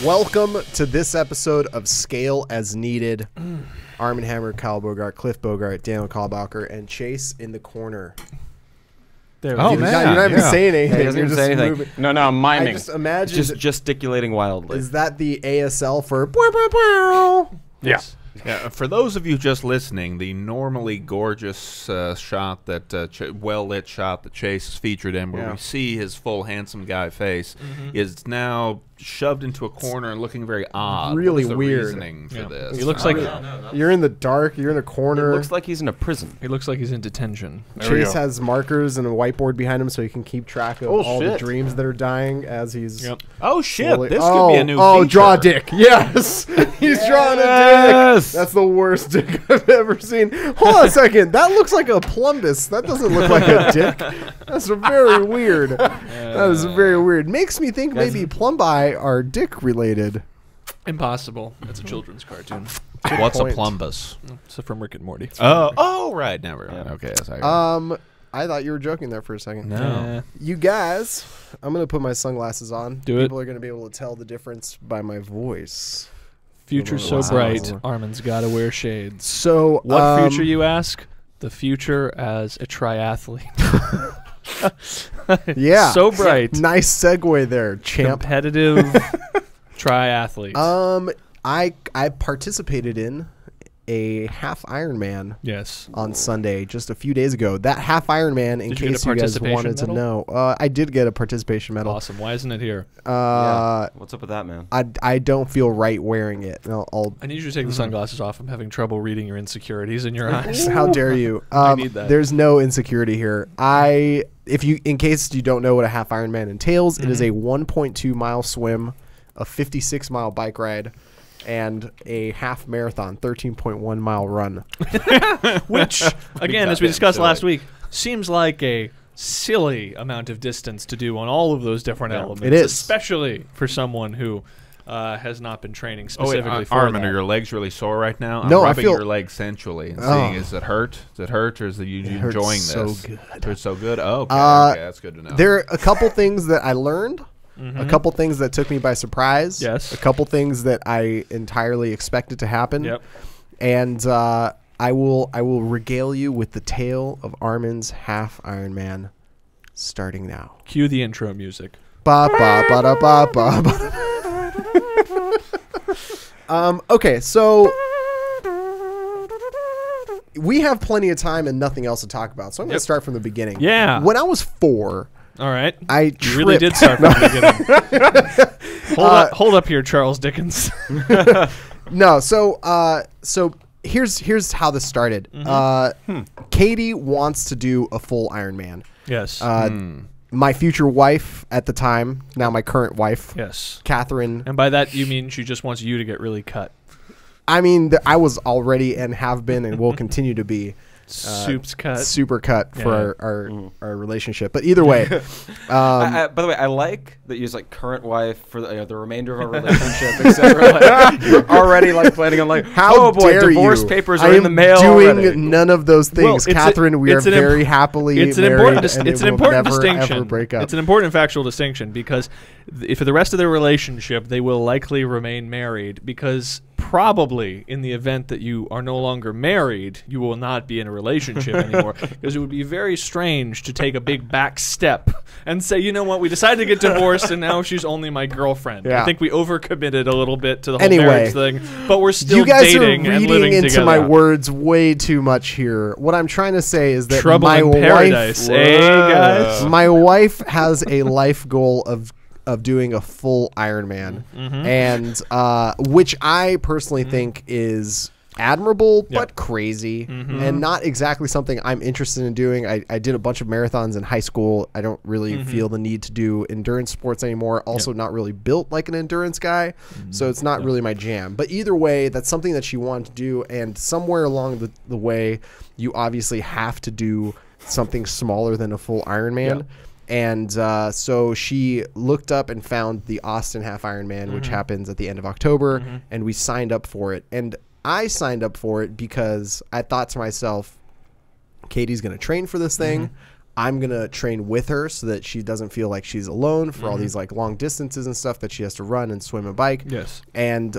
Welcome to this episode of Scale as Needed. Armen Hammer, Kyle Bogart, Cliff Bogart, Daniel Kalbacher, and Chase in the corner. There You're not even saying anything. He doesn't even say anything. No, I'm miming. I just imagine just gesticulating wildly. Is that the ASL for? Yes. Yeah, for those of you just listening, the normally gorgeous shot that well-lit shot that Chase is featured in, where we see his full handsome guy face, is now shoved into a corner and looking very odd. Really what is the weird. Reasoning for this? He looks like You're in the dark. You're in a corner. It looks like he's in a prison. he looks like he's in detention. Chase has markers and a whitewboard behind him, so he can keep track of all the dreams that are dying as he's. Yep. Oh shit! slowly- This could be a new. Oh, feature. draw a dick. Yes, he's drawing a dick. That's the worst dick I've ever seen. Hold on a second. That looks like a plumbus. That doesn't look like a dick. That's very weird. That is very weird. Makes me think maybe Plumbi are dick related. Impossible. That's a children's cartoon. What's point. a plumbus? It's from Rick and Morty. Oh, right. Never mind. Okay. I thought you were joking there for a second. No. You guys, I'm going to put my sunglasses on. Do it. People are going to be able to tell the difference by my voice. Future's so Wow. bright, Armen's gotta wear shades. So, What future, you ask? The future as a triathlete. Yeah. So bright. Nice segue there, champ. Competitive triathlete. I participated in a half Ironman Yes. on Sunday just a few days ago. That half Ironman, in Did you get case a you guys participation wanted to medal? know, I did get a participation medal. Awesome. Why isn't it here? What's up with that, man? I don't feel right wearing it. I'll I need you to take the sunglasses off. I'm having trouble reading your insecurities in your eyes. how dare you? I need that. There's no insecurity here. In case you don't know what a half Ironman entails, it is a 1.2 mile swim, a 56 mile bike ride, and a half marathon, 13.1 mile run. Which, again, as we discussed last week, seems like a silly amount of distance to do on all of those different elements. It is. Especially for someone who has not been training specifically for Armen, that. are your legs really sore right now? No, I'm I rubbing feel- your legs sensually and seeing, is it hurt? Does it hurt, or is it you hurts enjoying so this? good. It hurts so good? Oh, okay, that's good to know. There are a couple things that I learned. A couple things that took me by surprise. Yes. A couple things that I entirely expected to happen. Yep. And I will regale you with the tale of Armen's half Ironman, starting now. Cue the intro music. Ba ba ba da ba ba. Okay, so we have plenty of time and nothing else to talk about, so I'm going to start from the beginning. Yeah. When I was 4, All right. I You really did start from the beginning. Hold up here, Charles Dickens. No, so here's how this started. Katie wants to do a full Ironman. Yes. My future wife at the time, now my current wife, yes. Catherine. And by that, you mean she just wants you to get really cut. I mean, I was already and have been and will continue to be Soup's cut. super cut for our relationship. But either way, By the way, I like that you use like current wife for the remainder of our relationship, etc. Like, you're already like planning on like, how oh boy, dare divorce you? papers I are in am the mail doing already. none of those things, Well, Catherine. We are very happily it's an married, important and it's it an will important never, distinction. ever break up. It's an important factual distinction because if for the rest of their relationship they will likely remain married, because probably in the event that you are no longer married, you will not be in a relationship anymore, because it would be very strange to take a big back step and say, you know what, we decided to get divorced and now she's only my girlfriend. Yeah. I think we overcommitted a little bit to the whole Anyway, marriage thing, but we're still you guys dating are and reading living into together. my words way too much here. What I'm trying to say is that Trouble my in paradise, wife, guys? my wife has a life goal of doing a full Ironman, and which I personally think is admirable but crazy, and not exactly something I'm interested in doing. I did a bunch of marathons in high school. I don't really feel the need to do endurance sports anymore. Also not really built like an endurance guy, so it's not really my jam. But either way, that's something that she wanted to do, and somewhere along the way, you obviously have to do something smaller than a full Ironman. And so she looked up and found the Austin Half Ironman, which happens at the end of October, and we signed up for it. And I signed up for it because I thought to myself, Katie's going to train for this thing. I'm going to train with her so that she doesn't feel like she's alone for all these like long distances and stuff that she has to run and swim and bike. Yes. And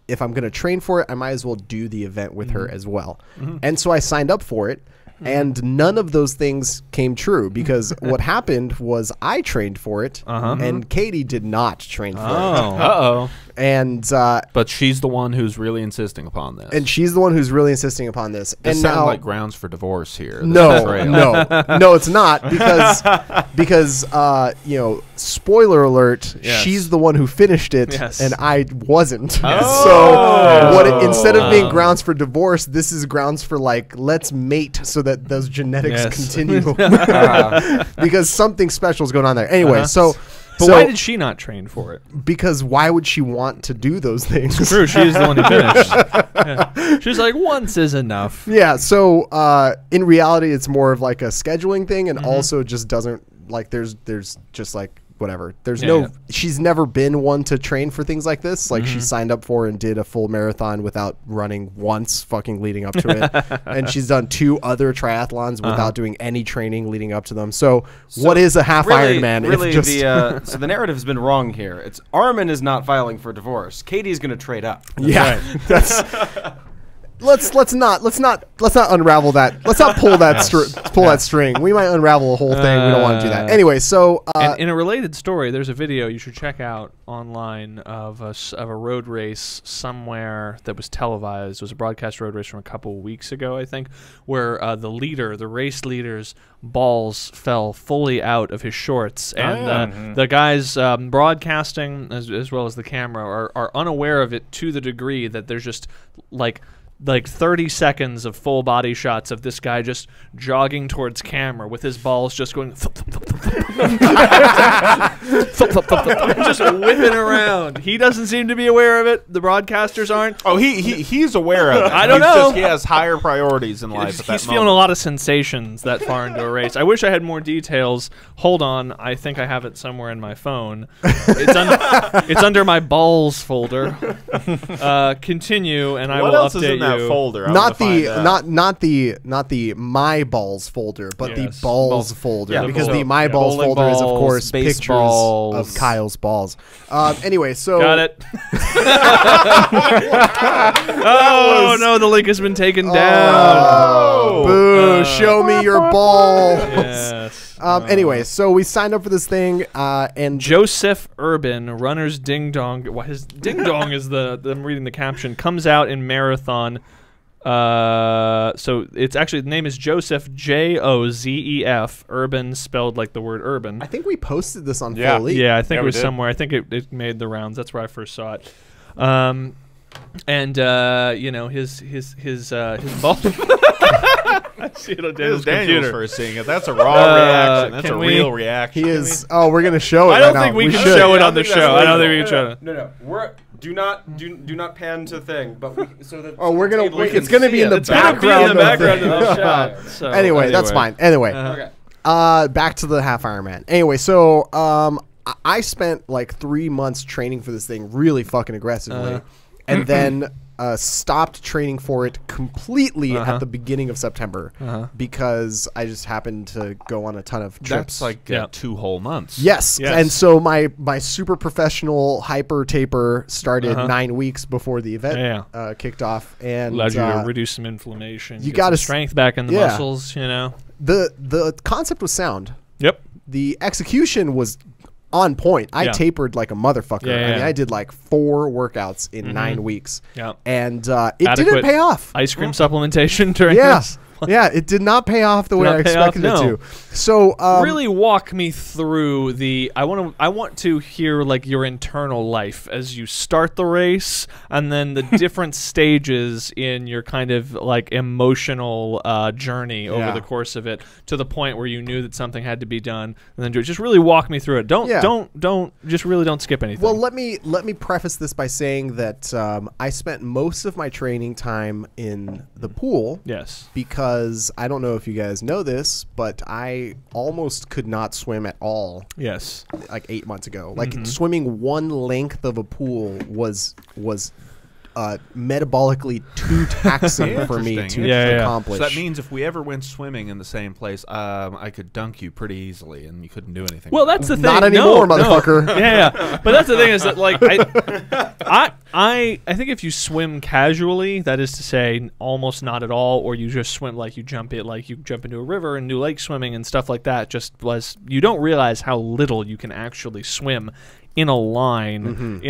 if I'm going to train for it, I might as well do the event with her as well. And so I signed up for it. And none of those things came true because what happened was I trained for it and Katie did not train for it. Uh-oh. And but she's the one who's really insisting upon this. and she's the one who's really insisting upon this. This and sounds now, like grounds for divorce here. no, it's not because you know, spoiler alert, Yes. she's the one who finished it Yes. and I wasn't. Oh. So instead of being grounds for divorce, this is grounds for like let's mate so that those genetics Yes. continue because something special is going on there. Anyway, But why did she not train for it? because why would she want to do those things? True, she's the one who finished. Yeah. She's like, once is enough. Yeah, so in reality, it's more of like a scheduling thing, and also just doesn't like there's just like whatever. There's she's never been one to train for things like this. Like she signed up for and did a full marathon without running once fucking leading up to it. And she's done 2 other triathlons without doing any training leading up to them. So what is a half Ironman? Really, if just so the narrative has been wrong here. It's Armen is not filing for divorce. Katie's going to trade up. yeah, that's let's not unravel that. Let's not pull that that string. We might unravel the whole thing. We don't want to do that. Anyway, so And in a related story, there's a video you should check out online of a road race somewhere that was televised. It was a broadcast road race from a couple of weeks ago, I think, where the race leader's balls fell fully out of his shorts, and the guys broadcasting as well as the camera are unaware of it to the degree that there's just like 30 seconds of full body shots of this guy just jogging towards camera with his balls just going just whipping around. He doesn't seem to be aware of it. The broadcasters aren't. Oh, he's aware of it. I don't know. He has higher priorities in life. He's feeling a lot of sensations that far into a race. I wish I had more details. Hold on, I think I have it somewhere in my phone. It's under my balls folder. Continue, and I will update you. Folder. not the my balls folder, but the balls folder, because the my balls Bowling folder is of balls, course pictures baseballs. of Kyle's balls. Anyway, so Got it. Oh no, the link has been taken down. Boo! Show me your ball. Yes. Anyway, so we signed up for this thing, and Joseph Urban, runner's ding dong. Well, his ding dong is I'm reading the caption. Comes out in marathon. So it's actually the name is Joseph Joseph Urban, spelled like the word urban. I think we posted this on Yeah. FloElite. Yeah, I think it we was did. somewhere. I think it made the rounds. That's where I first saw it. And you know his ball. I see it on Daniel's computer. first seeing it. That's a raw reaction. That's a real reaction. He is. Oh, we're gonna show it. I don't right think now. we can should. show it on the show. I don't think we can show it. No. Do not pan to thing, but so that Oh, we're gonna. table can It's gonna see be in it. the It's gonna be background. in the background of the the shot. So, Anyway, that's fine. Anyway, Okay. back to the half Ironman. Anyway, so I spent like 3 months training for this thing really fucking aggressively, and then stopped training for it completely at the beginning of September because I just happened to go on a ton of trips. That's like 2 whole months. Yes. Yes. And so my super professional hyper taper started 9 weeks before the event kicked off, and allows you to reduce some inflammation. you get gotta some strength back in the yeah. muscles. You know. the concept was sound. Yep. The execution was on point. I tapered like a motherfucker. Yeah, I mean, yeah. I did like 4 workouts in 9 weeks. Yeah. And it Adequate didn't pay off. Ice cream supplementation during Yeah. this. Yeah, it did not pay off the way not I pay off, expected no. it to. So Really walk me through the. I want to hear like your internal life as you start the race, and then the different stages in your kind of like emotional journey over the course of it, to the point where you knew that something had to be done, and then just really walk me through it. Don't skip anything. Well, let me preface this by saying that I spent most of my training time in the pool. Yes. Because I don't know if you guys know this, but I almost could not swim at all. Yes. Like 8 months ago, like swimming one length of a pool was metabolically too taxing for me to accomplish. So that means if we ever went swimming in the same place, I could dunk you pretty easily, and you couldn't do anything. Well, that's the thing. Not anymore, motherfucker. Yeah. But that's the thing is that, like, I think if you swim casually, that is to say, almost not at all, or you just swim like you jump into a river and do lake swimming and stuff like that, you don't realize how little you can actually swim in a line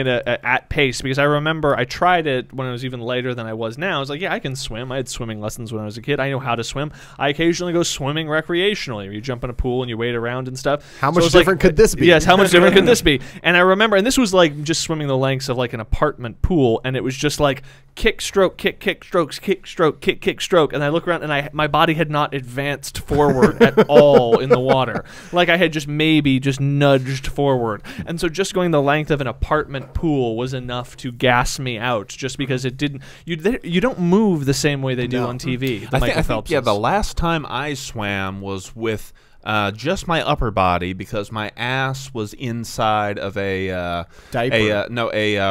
at pace. Because I remember I tried it when I was even lighter than I was now. I was like, yeah, I can swim. I had swimming lessons when I was a kid. I know how to swim. I occasionally go swimming recreationally, where you jump in a pool and you wade around and stuff. How much different could this be? Yes, how much different could this be? And I remember, and this was like just swimming the lengths of like an apartment pool, and it was just like kick, stroke, kick, strokes, kick, stroke, kick, stroke. And I look around, and my body had not advanced forward at all in the water. Like I had just nudged forward. And so just going the length of an apartment pool was enough to gas me out, just because it didn't. You don't move the same way they do on TV. I think the last time I swam was with just my upper body, because my ass was inside of a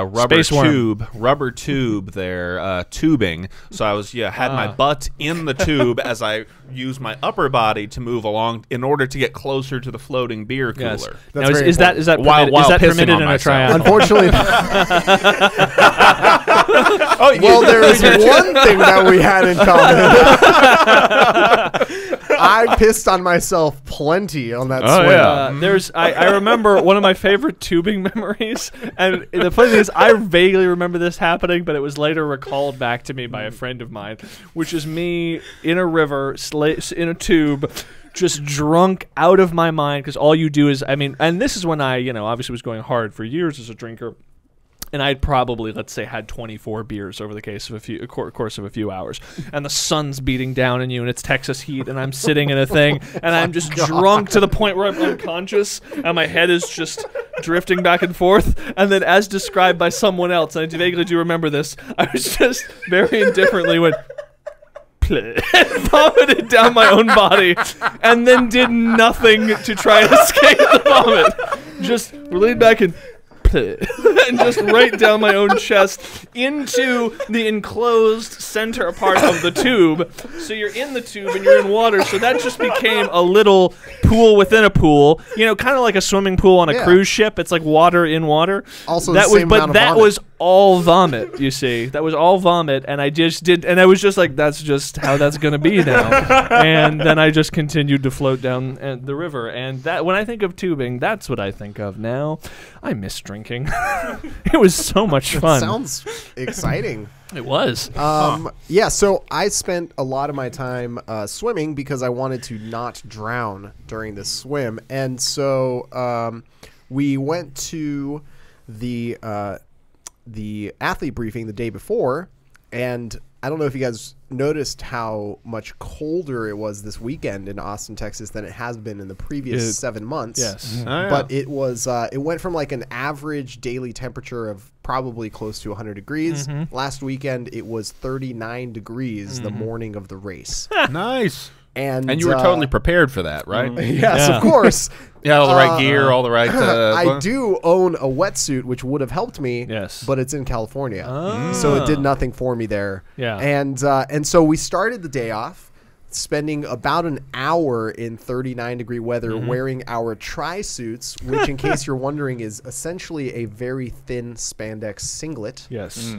rubber tube there, tubing. So I was had my butt in the tube as I used my upper body to move along in order to get closer to the floating beer cooler. Yes. Now, is that permitted in a triathlon? Unfortunately. Well, there is one thing that we had in common. I pissed on myself plenty on that swim. I remember one of my favorite tubing memories, and the funny thing is, I vaguely remember this happening, but it was later recalled back to me by a friend of mine, which is me in a river, in a tube, just drunk out of my mind, because all you do is, and this is when I, obviously was going hard for years as a drinker. And I'd probably, let's say, had 24 beers over the course of a few hours. And the sun's beating down on you, and it's Texas heat, and I'm sitting in a thing, and I'm just drunk to the point where I'm unconscious, and my head is just drifting back and forth. And then, as described by someone else, and I vaguely do remember this, I was just very indifferently went, and vomited down my own body, and then did nothing to try and escape the vomit. Just leaned back and and just right down my own chest into the enclosed center part of the tube. So you're in the tube and you're in water, so that just became a little pool within a pool, kind of like a swimming pool on a cruise ship. It's like water in water. Also that was all vomit, you see. That was all vomit, and I just did, and I was just like, that's just how that's going to be now. And then I just continued to float down the river, and that, when I think of tubing, that's what I think of now. I miss drinking. It was so much fun. Sounds exciting. It was. Yeah, so I spent a lot of my time swimming because I wanted to not drown during this swim. And so we went to the athlete briefing the day before, and I don't know if you guys noticed how much colder it was this weekend in Austin, Texas than it has been in the previous 7 months. Yes. But it was it went from like an average daily temperature of probably close to 100 degrees. Last weekend it was 39 degrees the morning of the race. Nice. And you were totally prepared for that, right? Yes, of course. Yeah, all the right gear, all the right... I do own a wetsuit, which would have helped me, yes, but it's in California. So it did nothing for me there. Yeah. And so we started the day off spending about an hour in 39-degree weather wearing our tri-suits, which, in case you're wondering, is essentially a very thin spandex singlet. Yes.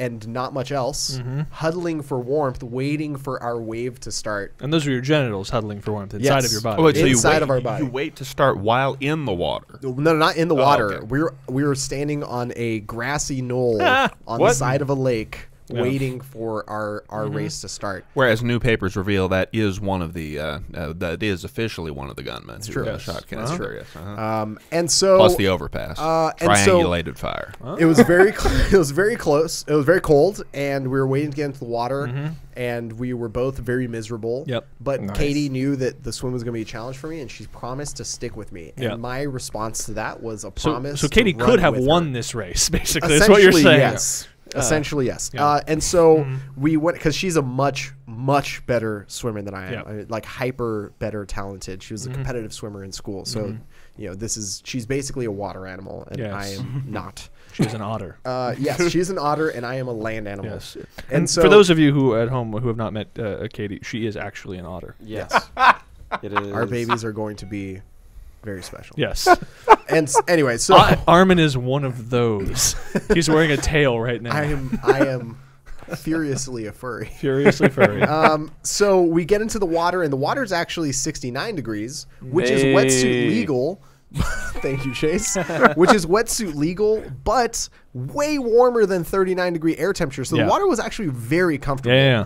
And not much else, huddling for warmth, waiting for our wave to start. And those are your genitals huddling for warmth inside of your body. Oh, wait, so inside of our body. You wait to start while in the water. No, not in the water. Okay. We were standing on a grassy knoll on the side of a lake, waiting for our race to start. Whereas new papers reveal that is one of the that is officially one of the gunmen. It's true. Shot Cant That's Stop. true. Yes. And so plus the overpass, triangulated fire. It was very it was very close. It was very cold, and we were waiting to get into the water, and we were both very miserable. Yep. But Katie knew that the swim was going to be a challenge for me, and she promised to stick with me. And my response to that was a promise. So Katie could have won this race, basically. That's what you're saying. Yes. Essentially, yes. And so we went, because she's a much better swimmer than I am. Like hyper better talented. She was a competitive swimmer in school. So, she's basically a water animal, and I am not. She is an otter. Yes, she's an otter, and I am a land animal. Yes. And so for those of you who at home who have not met Katie, she is actually an otter. Yes. It is. our babies are going to be very special. Yes. And anyway, so Armen is one of those. He's wearing a tail right now. I am furiously a furry. Furiously furry. So we get into the water, and the water is actually 69 degrees, which is wetsuit legal. Thank you, Chase. Which is wetsuit legal, but way warmer than 39-degree air temperature. So the water was actually very comfortable. Yeah.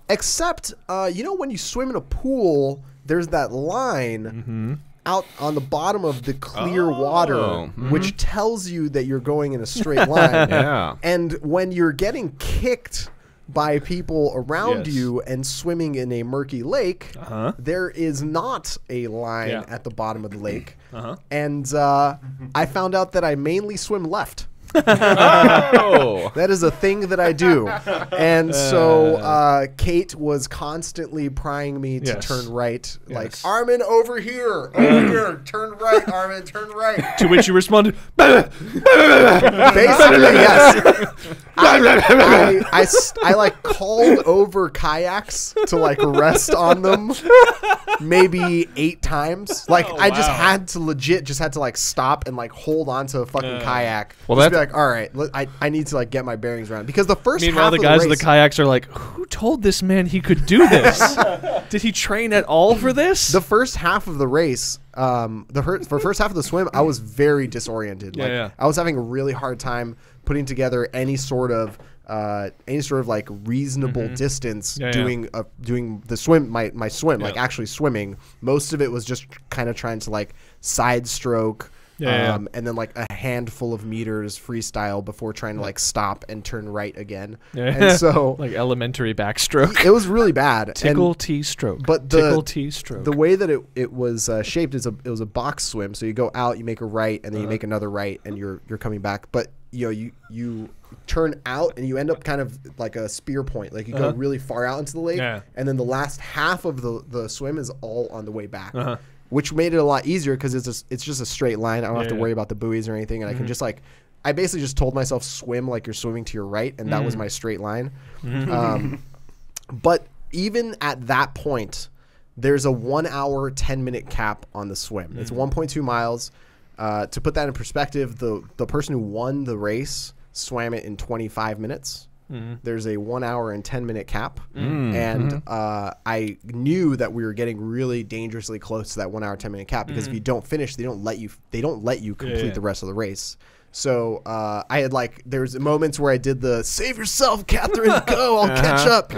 Except, when you swim in a pool, there's that line out on the bottom of the clear water, which tells you that you're going in a straight line. Yeah. And when you're getting kicked by people around you and swimming in a murky lake, there is not a line at the bottom of the lake. And I found out that I mainly swim left. That is a thing that I do. And so Kate was constantly prying me to turn right. Like, Armen, over here, turn right, Armen, turn right. To which you responded, Basically, yes. I like called over kayaks to like rest on them maybe 8 times. Like I just had to like stop and like hold on to a fucking kayak. Well, just be like, all right, I need to like get my bearings around, because the first meanwhile, half the of guys the with the kayaks are like, who told this man he could do this? Did he train at all for this? The first half of the race, for first half of the swim, I was very disoriented. I was having a really hard time putting together any sort of like reasonable distance doing the swim, my swim, like actually swimming. Most of it was just kind of trying to like side stroke. And then like a handful of meters freestyle before trying to like stop and turn right again. And so like elementary backstroke. It was really bad. Tickle T stroke. But tickle T stroke. The way that it was shaped is it was a box swim. So you go out, you make a right, and then you make another right, and you're coming back. But you turn out and you end up kind of like a spear point. Like you go really far out into the lake, and then the last half of the swim is all on the way back. Which made it a lot easier because it's just a straight line. I don't have to worry about the buoys or anything, and I can just like, I basically just told myself swim like you're swimming to your right, and that was my straight line. But even at that point, there's a 1 hour 10-minute cap on the swim. It's 1.2 miles. To put that in perspective, the person who won the race swam it in 25 minutes. There's a 1 hour and 10-minute cap, and I knew that we were getting really dangerously close to that 1 hour 10-minute cap, because if you don't finish, they don't let you complete the rest of the race. So I had like, there's moments where I did the save yourself, Catherine, go, I'll catch up.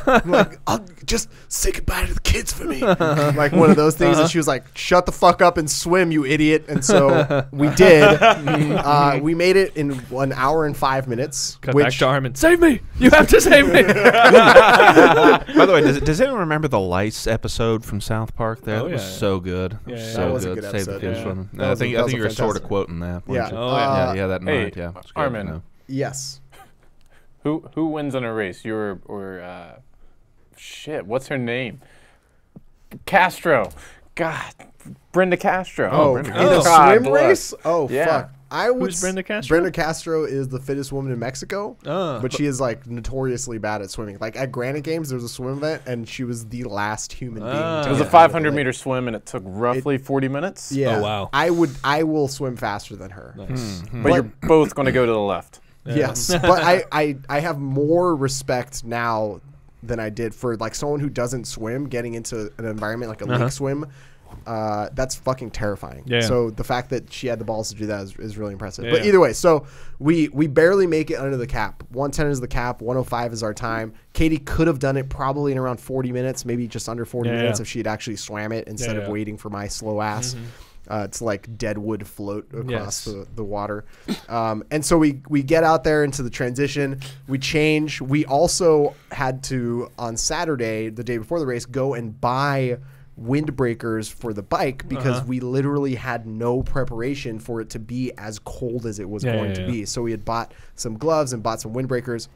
I'm like, I'll just say goodbye to the kids for me. Like one of those things. And she was like, shut the fuck up and swim, you idiot. And so we did. We made it in 1 hour and 5 minutes. Cut back to Armen. Save me! You have to save me! By the way, does anyone remember the lice episode from South Park? That was so good. So that was good. a good Save the episode. kids from them. I think you're sort of quoting that. Yeah. Yeah, that Hey, night. Yeah, Armen. Yes. Who wins in a race? You or shit? What's her name? Castro. God, Brenda Castro. In a swim race? Oh, Yeah. fuck. Who's Brenda Castro? Brenda Castro is the fittest woman in Mexico, but she is like notoriously bad at swimming. Like at Granite Games, there was a swim event, and she was the last human being. It was a 500-meter swim, and it took roughly 40 minutes. Yeah. Oh, wow. I will swim faster than her. Nice. But you're both going to go to the left. Yes, but I have more respect now than I did for like someone who doesn't swim getting into an environment like a lake swim. That's fucking terrifying. So the fact that she had the balls to do that is really impressive. But either way, so we barely make it under the cap. 110 is the cap. 105 is our time. Katie could have done it probably in around 40 minutes, maybe just under 40 minutes if she had actually swam it instead of waiting for my slow ass. To like deadwood float across the water. And so we get out there into the transition. We change. We also had to, on Saturday, the day before the race, go and buy windbreakers for the bike, because we literally had no preparation for it to be as cold as it was going to be. So we had bought some gloves and bought some windbreakers.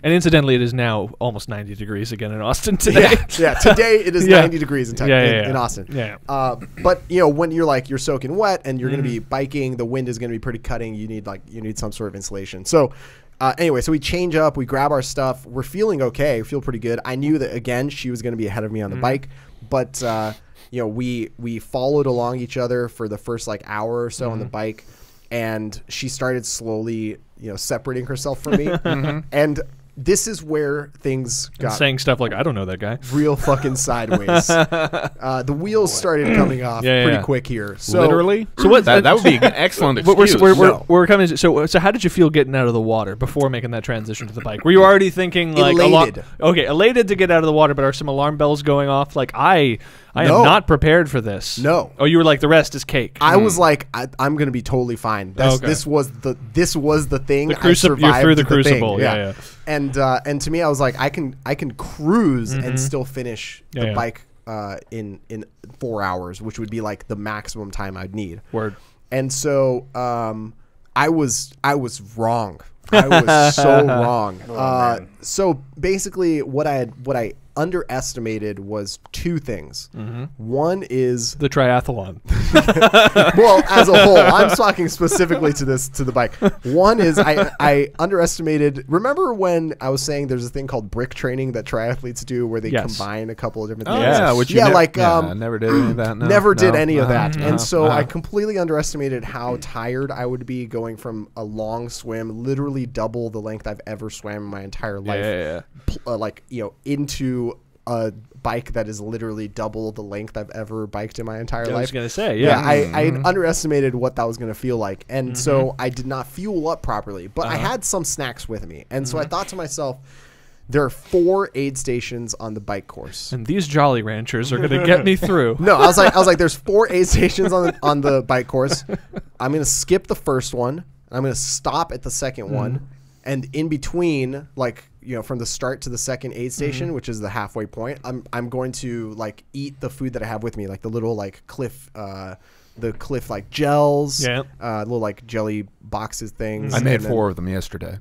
And incidentally, it is now almost 90 degrees again in Austin today. Yeah, today it is 90 degrees in Austin. Yeah. But when you're soaking wet and you're going to be biking, the wind is going to be pretty cutting. You need some sort of insulation. So anyway, so we change up, we grab our stuff. We're feeling okay. We feel pretty good. I knew that, again, she was going to be ahead of me on the bike. But, we followed along each other for the first, hour or so on the bike. And she started slowly, separating herself from me. And this is where things got saying stuff like, I don't know that guy. Real fucking sideways. The wheels started coming off pretty quick here. So, literally? So what? That would be an excellent excuse. We're coming. So how did you feel getting out of the water before making that transition to the bike? Were you already thinking elated? Elated to get out of the water, but are some alarm bells going off? I am not prepared for this. No. Oh, you were like, the rest is cake. I was like, I'm going to be totally fine. This was the thing. I survived. You're through the crucible. Yeah. And to me, I was like, I can cruise and still finish the bike in 4 hours, which would be like the maximum time I'd need. Word. And so I was wrong. I was so wrong. So basically, what I underestimated was two things. One is the triathlon. Well, as a whole, I'm talking specifically to the bike. One is I underestimated. Remember when I was saying there's a thing called brick training that triathletes do, where they combine a couple of different things? Never did any of that. Never did any of that, and so I completely underestimated how tired I would be going from a long swim, literally double the length I've ever swam in my entire life, into a bike that is literally double the length I've ever biked in my entire life. I was going to say, I underestimated what that was going to feel like. And so I did not fuel up properly, but I had some snacks with me. And so I thought to myself, there are 4 aid stations on the bike course. And these Jolly Ranchers are going to get me through. No, I was like, there's 4 aid stations on the bike course. I'm going to skip the first one. I'm going to stop at the second one. And in between, from the start to the second aid station, which is the halfway point, I'm going to eat the food that I have with me, the little Cliff gels, little jelly boxes things. I made 4 of them yesterday.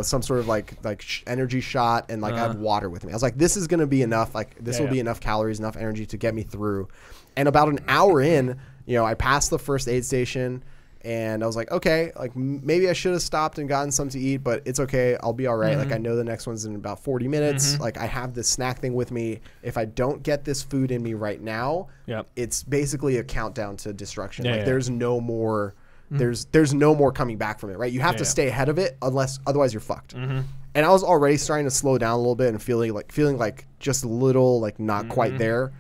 Some sort of energy shot, and I have water with me. I was like, this is gonna be enough. This will be enough calories, enough energy to get me through. And about an hour in, I passed the first aid station. And I was like, okay, maybe I should have stopped and gotten something to eat, but it's okay. I'll be all right. I know the next one's in about 40 minutes. I have this snack thing with me. If I don't get this food in me right now, it's basically a countdown to destruction. There's no more. There's no more coming back from it, right? You have to stay ahead of it, otherwise you're fucked. And I was already starting to slow down a little bit and feeling like just a little not quite there.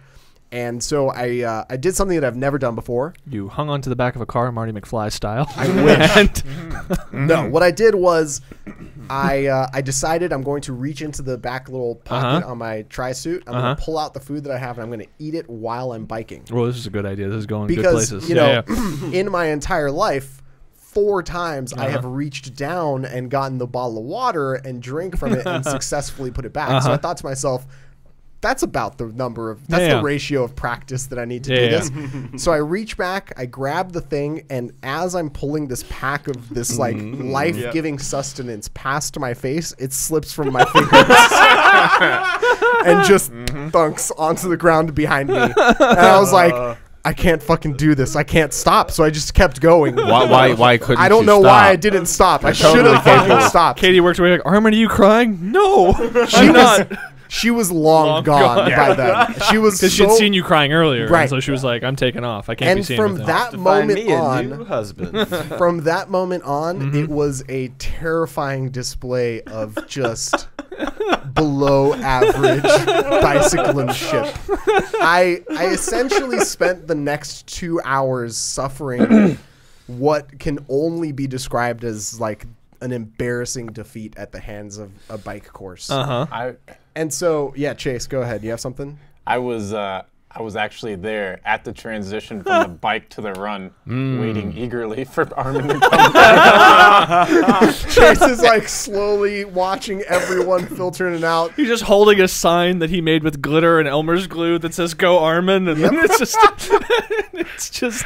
And so I did something that I've never done before. You hung onto the back of a car, Marty McFly style. I wish. No, what I did was I decided I'm going to reach into the back little pocket on my tri-suit. I'm going to pull out the food that I have, and I'm going to eat it while I'm biking. Well, this is a good idea. This is going good places. In my entire life, 4 times I have reached down and gotten the bottle of water and drank from it and successfully put it back. So I thought to myself, that's about the the ratio of practice that I need to do this. So I reach back, I grab the thing, and as I'm pulling this pack of this life-giving sustenance past my face, it slips from my fingers and just thunks onto the ground behind me. And I was like, I can't fucking do this. I can't stop. So I just kept going. Why couldn't you I don't know stop? why I didn't stop. I should have fucking stopped. Katie worked away Armen, are you crying? No, I'm not. She was long gone by then. She was because she'd seen you crying earlier, right? So she was like, "I'm taking off. I can't be seen." And from that moment on, new husband. From that moment on, it was a terrifying display of just below average bicyclingship. I essentially spent the next 2 hours suffering what can only be described as an embarrassing defeat at the hands of a bike course. I And so, Chase, go ahead. You have something? was I was actually there at the transition from the bike to the run, waiting eagerly for Armen to come back. Chase is like slowly watching everyone filter in and out. He's just holding a sign that he made with glitter and Elmer's glue that says "Go Armen," and then it's just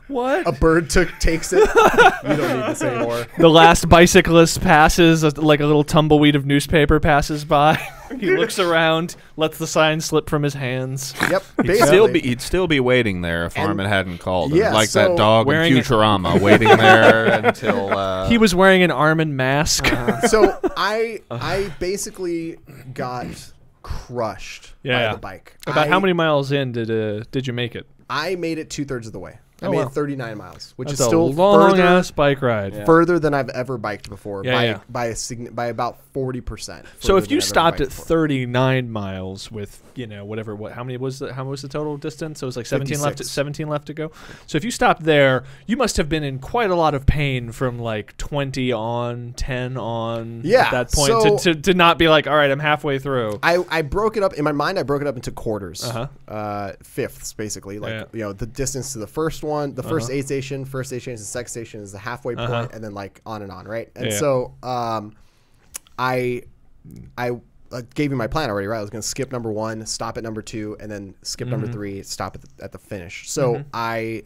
what? A bird takes it. You don't need this anymore. The last bicyclist passes, like a little tumbleweed of newspaper passes by. He looks around, lets the sign slip from his hands. Yep. He'd still be waiting there if Armen hadn't called him. Yeah, Like so that dog in Futurama, waiting there until... He was wearing an Armen mask. So I basically got crushed by the bike. About how many miles in did you make it? I made it 2/3 of the way. I made it 39 miles, which That's is still a long further, ass bike ride. further than I've ever biked before by about 40%. So if you stopped at 39 miles with, you know, how many was the total distance? So it was like 17 left to go. So if you stopped there, you must have been in quite a lot of pain from like 20 on, 10 on at that point to not be like, all right, I'm halfway through. I broke it up in my mind. I broke it up into quarters, fifths basically. Like you know, the distance to the first one, the first aid station, first aid station, the second station is the halfway point, and then like on and on, right? And so I gave you my plan already, right? I was going to skip number 1, stop at number 2, and then skip number 3, stop at the finish. So I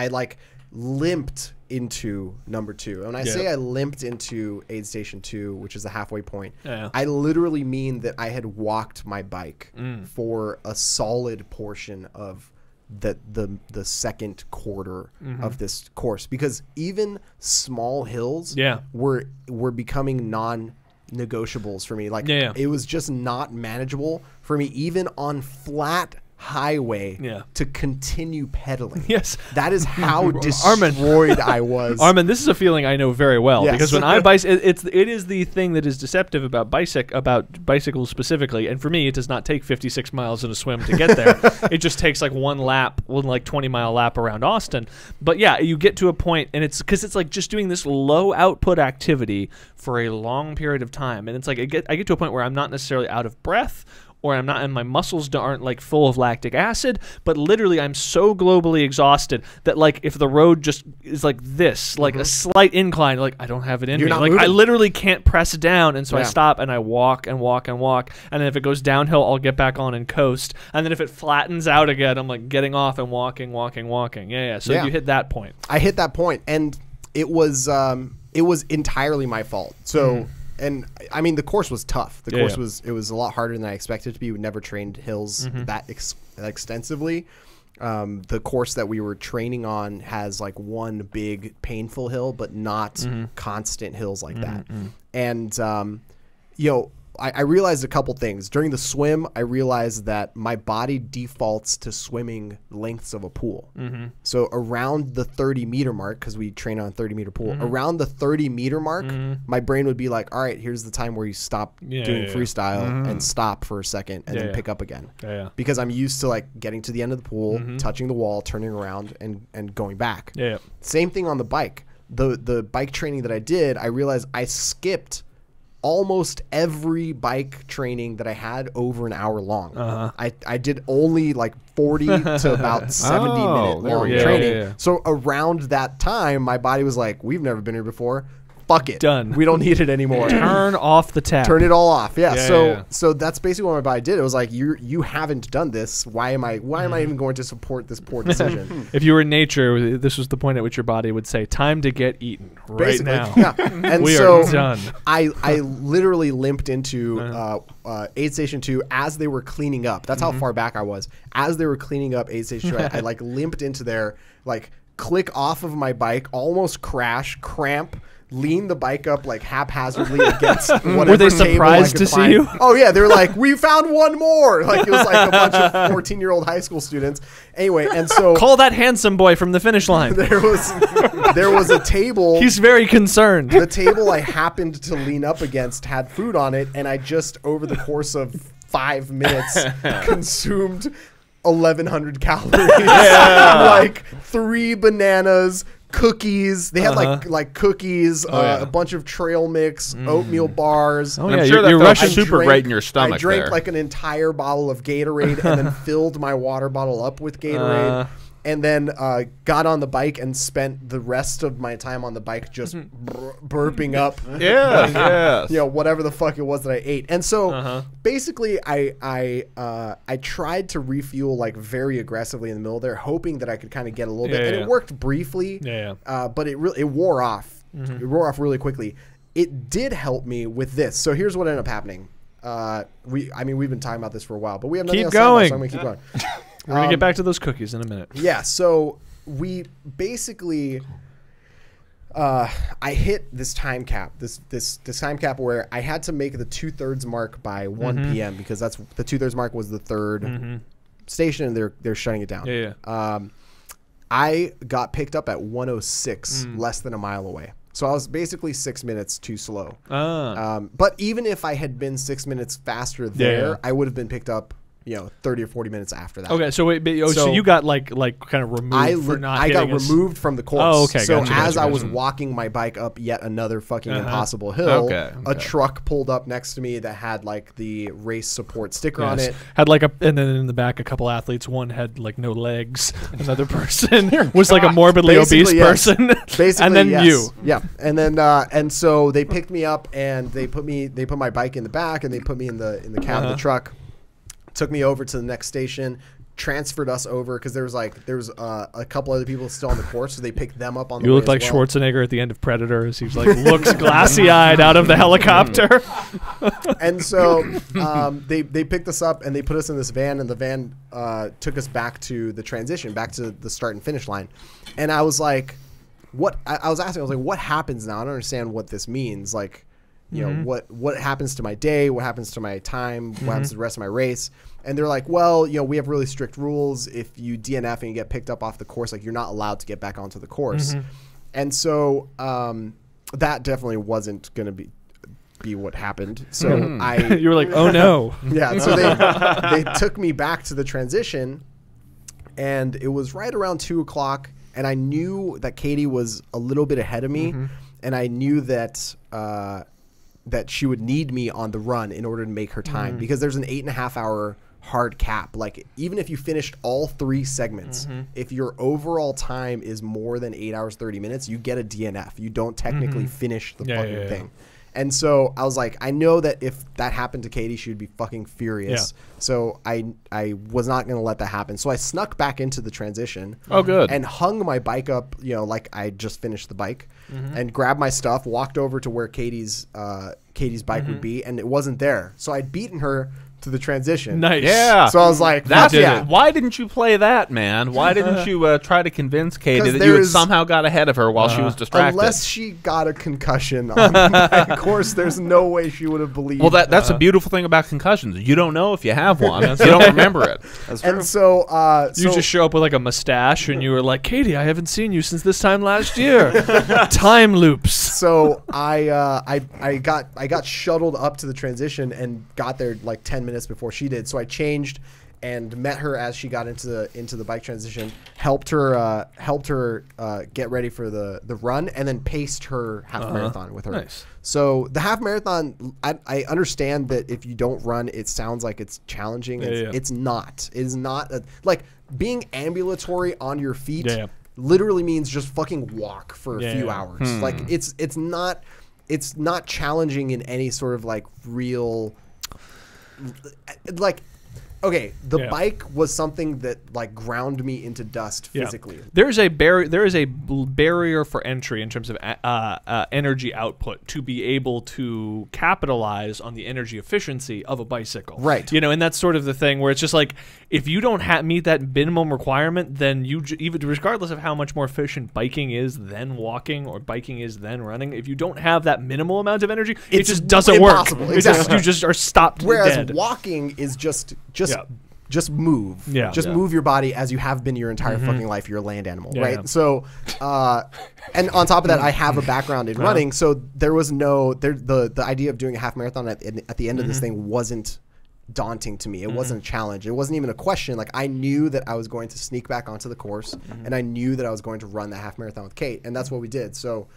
like limped into number 2. And when I say I limped into aid station 2, which is the halfway point, I literally mean that I had walked my bike for a solid portion of the second quarter of this course, because even small hills were becoming non-negotiables for me. Like it was just not manageable for me, even on flat highway to continue pedaling. Yes. That is how destroyed I was. Armen, this is a feeling I know very well, because when I bicycle, it is the thing that is deceptive about bicycles specifically, and for me, it does not take 56 miles in a swim to get there. It just takes like one 20-mile lap around Austin. But yeah, you get to a point, and it's because it's like just doing this low output activity for a long period of time, and it's like I get to a point where I'm not necessarily out of breath, or I'm not, and my muscles aren't like full of lactic acid, but literally I'm so globally exhausted that like if the road just is like this, like a slight incline, like I don't have it in me. Like I literally can't press down, and so I stop and I walk and walk and walk, and then if it goes downhill, I'll get back on and coast, and then if it flattens out again, I'm like getting off and walking. So you hit that point. I hit that point, and it was entirely my fault. So. And I mean, the course was tough. The course was a lot harder than I expected it to be. We never trained hills that extensively. The course that we were training on has like one big painful hill, but not constant hills like that. And you know, I realized a couple things. During the swim, I realized that my body defaults to swimming lengths of a pool. So around the 30-meter mark, because we train on a 30-meter pool, around the 30-meter mark, my brain would be like, all right, here's the time where you stop doing freestyle and stop for a second and then pick up again. Because I'm used to like getting to the end of the pool, touching the wall, turning around, and going back. Same thing on the bike. The bike training that I did, I realized I skipped almost every bike training that I had over an hour long. I did only like 40 to about 70-minute long training. So around that time, my body was like, we've never been here before. Fuck it. Done. We don't need it anymore. Turn off the tap. Turn it all off. So that's basically what my body did. It was like, you haven't done this. Why am I even going to support this poor decision? If you were in nature, this was the point at which your body would say, time to get eaten right now. And we so are done. I literally limped into aid station 2 as they were cleaning up. That's how far back I was. As they were cleaning up aid station 2, I like limped into there, like click off of my bike, almost crash, cramp, lean the bike up like haphazardly against whatever. Were they surprised to see you? Oh yeah, they were like, we found one more. Like it was like a bunch of 14-year-old high school students. Anyway, and so call that handsome boy from the finish line. There was a table. He's very concerned. The table I happened to lean up against had food on it, and I just over the course of 5 minutes consumed 1,100 calories. Like 3 bananas, cookies. They had like cookies, yeah. a bunch of trail mix, oatmeal bars. Oh, I'm yeah, sure that you're felt Russian. super great in your stomach. I drank there. like an entire bottle of Gatorade and then filled my water bottle up with Gatorade. And then got on the bike and spent the rest of my time on the bike just burping up, yes. you know, whatever the fuck it was that I ate. And so basically, I tried to refuel like very aggressively in the middle there, hoping that I could kind of get a little bit, and it worked briefly. But it wore off. It wore off really quickly. It did help me with this. So here's what ended up happening. We've been talking about this for a while, but we have nothing else to talk about, so I'm gonna keep going. We're going to get back to those cookies in a minute. Yeah, so we basically, I hit this time cap, this time cap where I had to make the 2/3 mark by 1 p.m. because that's the 2/3 mark was the third station, and they're shutting it down. I got picked up at 1:06, less than a mile away. So I was basically 6 minutes too slow. But even if I had been 6 minutes faster there, I would have been picked up, you know, 30 or 40 minutes after that. Okay, so so you got like kind of removed for not I got hitting us. removed from the course. Oh, okay, So gotcha, as gotcha, I was gotcha. walking my bike up yet another fucking impossible hill, Okay. a truck pulled up next to me that had like the race support sticker on it. Had like and then in the back a couple athletes. One had like no legs. Another person was like a morbidly Basically, obese yes. person. Basically, and then yes. you. Yeah. And then and so they picked me up and they put my bike in the back and they put me in the cab of the truck. Took me over to the next station, transferred us over because there was a couple other people still on the course, so they picked them up on the way. You look like as well. Schwarzenegger at the end of Predator as he's like looks glassy-eyed out of the helicopter. And so they picked us up and they put us in this van, and the van took us back to the transition, back to the start and finish line. And I was like, what? I was asking, I was like, what happens now? I don't understand what this means. Like, you know, what happens to my day? What happens to my time? What happens to the rest of my race? And they're like, well, you know, we have really strict rules. If you DNF and you get picked up off the course, like you're not allowed to get back onto the course. And so that definitely wasn't going to be what happened. So You were like, oh no. yeah. So they took me back to the transition, and it was right around 2 o'clock, and I knew that Katie was a little bit ahead of me, and I knew that that she would need me on the run in order to make her time, because there's an 8.5 hour hard cap. Like even if you finished all 3 segments, if your overall time is more than 8 hours 30 minutes, you get a DNF. You don't technically finish the fucking thing. And so I was like, I know that if that happened to Katie, she would be fucking furious. So I was not going to let that happen. So I snuck back into the transition. Oh, good. And hung my bike up, you know, like I just finished the bike, and grabbed my stuff, walked over to where Katie's bike would be, and it wasn't there. So I'd beaten her to the transition. Nice. Yeah. So I was like, That's yeah. Why didn't you play that, man? Why didn't you try to convince Katie that you had somehow got ahead of her while she was distracted? Unless she got a concussion on my course, there's no way she would have believed. Well, that's a beautiful thing about concussions. You don't know if you have one. You don't remember it. And so, you just show up with like a mustache, and you were like, Katie, I haven't seen you since this time last year. Time loops. So I got shuttled up to the transition and got there like 10 minutes before she did. So I changed and met her as she got into the bike transition, helped her get ready for the run, and then paced her half marathon with her. Nice. So the half marathon, I understand that if you don't run, it sounds like it's challenging. It's not. It is not like being ambulatory on your feet. Literally means just fucking walk for a few hours. Like it's not challenging in any sort of like real. Like, okay, the bike was something that like ground me into dust physically. There is a barrier for entry in terms of energy output to be able to capitalize on the energy efficiency of a bicycle. Right. You know, and that's sort of the thing where it's just like if you don't meet that minimum requirement, then you even regardless of how much more efficient biking is than walking or biking is than running, if you don't have that minimal amount of energy, it just doesn't impossible. work. Exactly. You just are stopped Whereas dead. walking is just move. Just move your body as you have been your entire fucking life. You're a land animal, right? So, and on top of that, I have a background in running, so there was the idea of doing a half marathon at the end of this thing wasn't daunting to me. It wasn't a challenge. It wasn't even a question. Like, I knew that I was going to sneak back onto the course, and I knew that I was going to run the half marathon with Kate, and that's what we did. So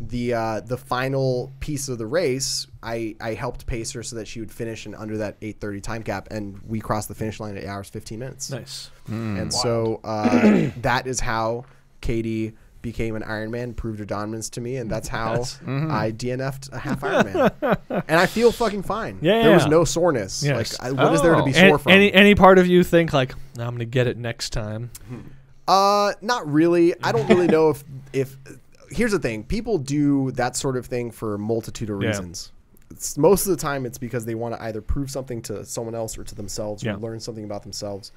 the final piece of the race, I helped pace her so that she would finish in under that 8:30 time cap, and we crossed the finish line at 8 hours 15 minutes. Nice. And so that is how Katie became an Ironman, proved her dominance to me, and that's how I DNF'd a half Ironman. And I feel fucking fine. There was no soreness. Yes. Like, what is there to be sore from? Any part of you think like, I'm gonna get it next time? Not really. I don't really know if here's the thing. People do that sort of thing for a multitude of reasons. Most of the time it's because they want to either prove something to someone else or to themselves or learn something about themselves.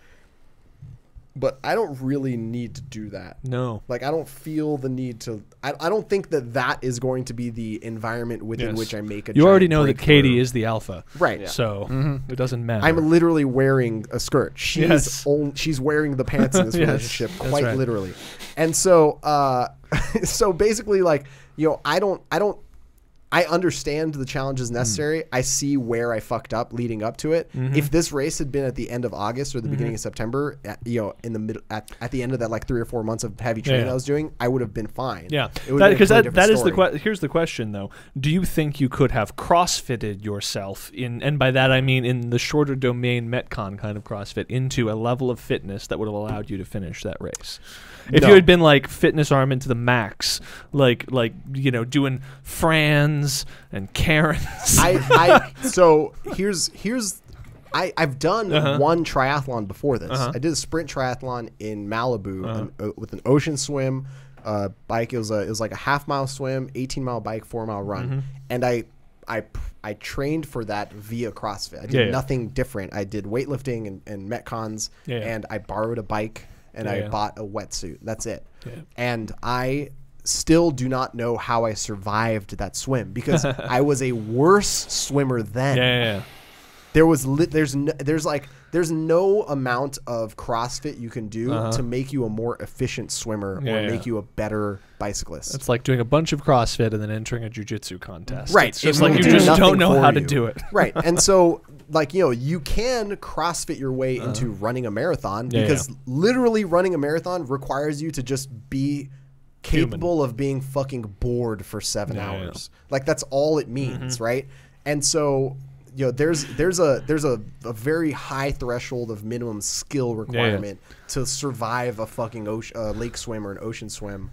But I don't really need to do that. No. Like, I don't feel the need to. I don't think that is going to be the environment within which I make a You already giant know that breakthrough. Katie is the alpha. Right. Yeah. So it doesn't matter. I'm literally wearing a skirt. She's wearing the pants in this relationship, quite literally. And so so basically, like, you know, I understand the challenges necessary. I see where I fucked up leading up to it. If this race had been at the end of August or the beginning of September, you know, in the middle at the end of that like 3 or 4 months of heavy training I was doing, I would have been fine. Yeah, because that is here's the question though. Do you think you could have CrossFitted yourself and by that I mean in the shorter domain Metcon kind of CrossFit into a level of fitness that would have allowed you to finish that race? If you had been like fitness Armen to the max, like you know, doing Frans and Karens. So here's I've done one triathlon before this. I did a sprint triathlon in Malibu with an ocean swim, bike. It was like a half-mile swim, 18-mile bike, 4-mile run, and I trained for that via CrossFit. I did nothing different. I did weightlifting and Metcons, and I borrowed a bike. And I bought a wetsuit. That's it. And I still do not know how I survived that swim because I was a worse swimmer then. There's no amount of CrossFit you can do to make you a more efficient swimmer or make you a better bicyclist. It's like doing a bunch of CrossFit and then entering a jiu-jitsu contest. Right. It's just like you just don't know how to do it. Right. And so, like, you know, you can CrossFit your way into running a marathon because literally running a marathon requires you to just be capable of being fucking bored for 7 hours. Like, that's all it means, right? And so, you know, there's a very high threshold of minimum skill requirement to survive a fucking lake swim or an ocean swim.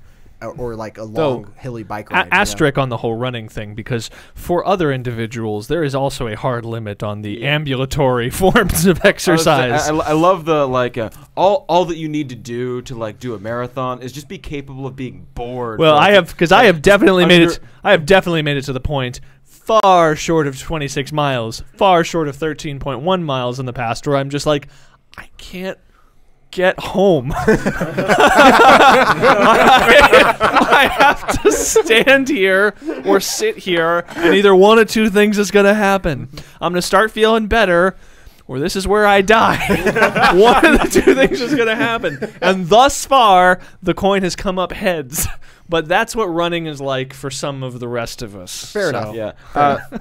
Or like a long hilly bike ride. Asterisk on the whole running thing, because for other individuals, there is also a hard limit on the ambulatory forms of exercise. I love the like all that you need to do to like do a marathon is just be capable of being bored. Well, I have definitely made it. I have definitely made it to the point far short of 26 miles, far short of 13.1 miles in the past, where I'm just like, I can't get home. I have to stand here or sit here, and either one of two things is going to happen. I'm going to start feeling better, or this is where I die. One of the two things is going to happen. And thus far, the coin has come up heads. But that's what running is like for some of the rest of us. Fair enough. Yeah.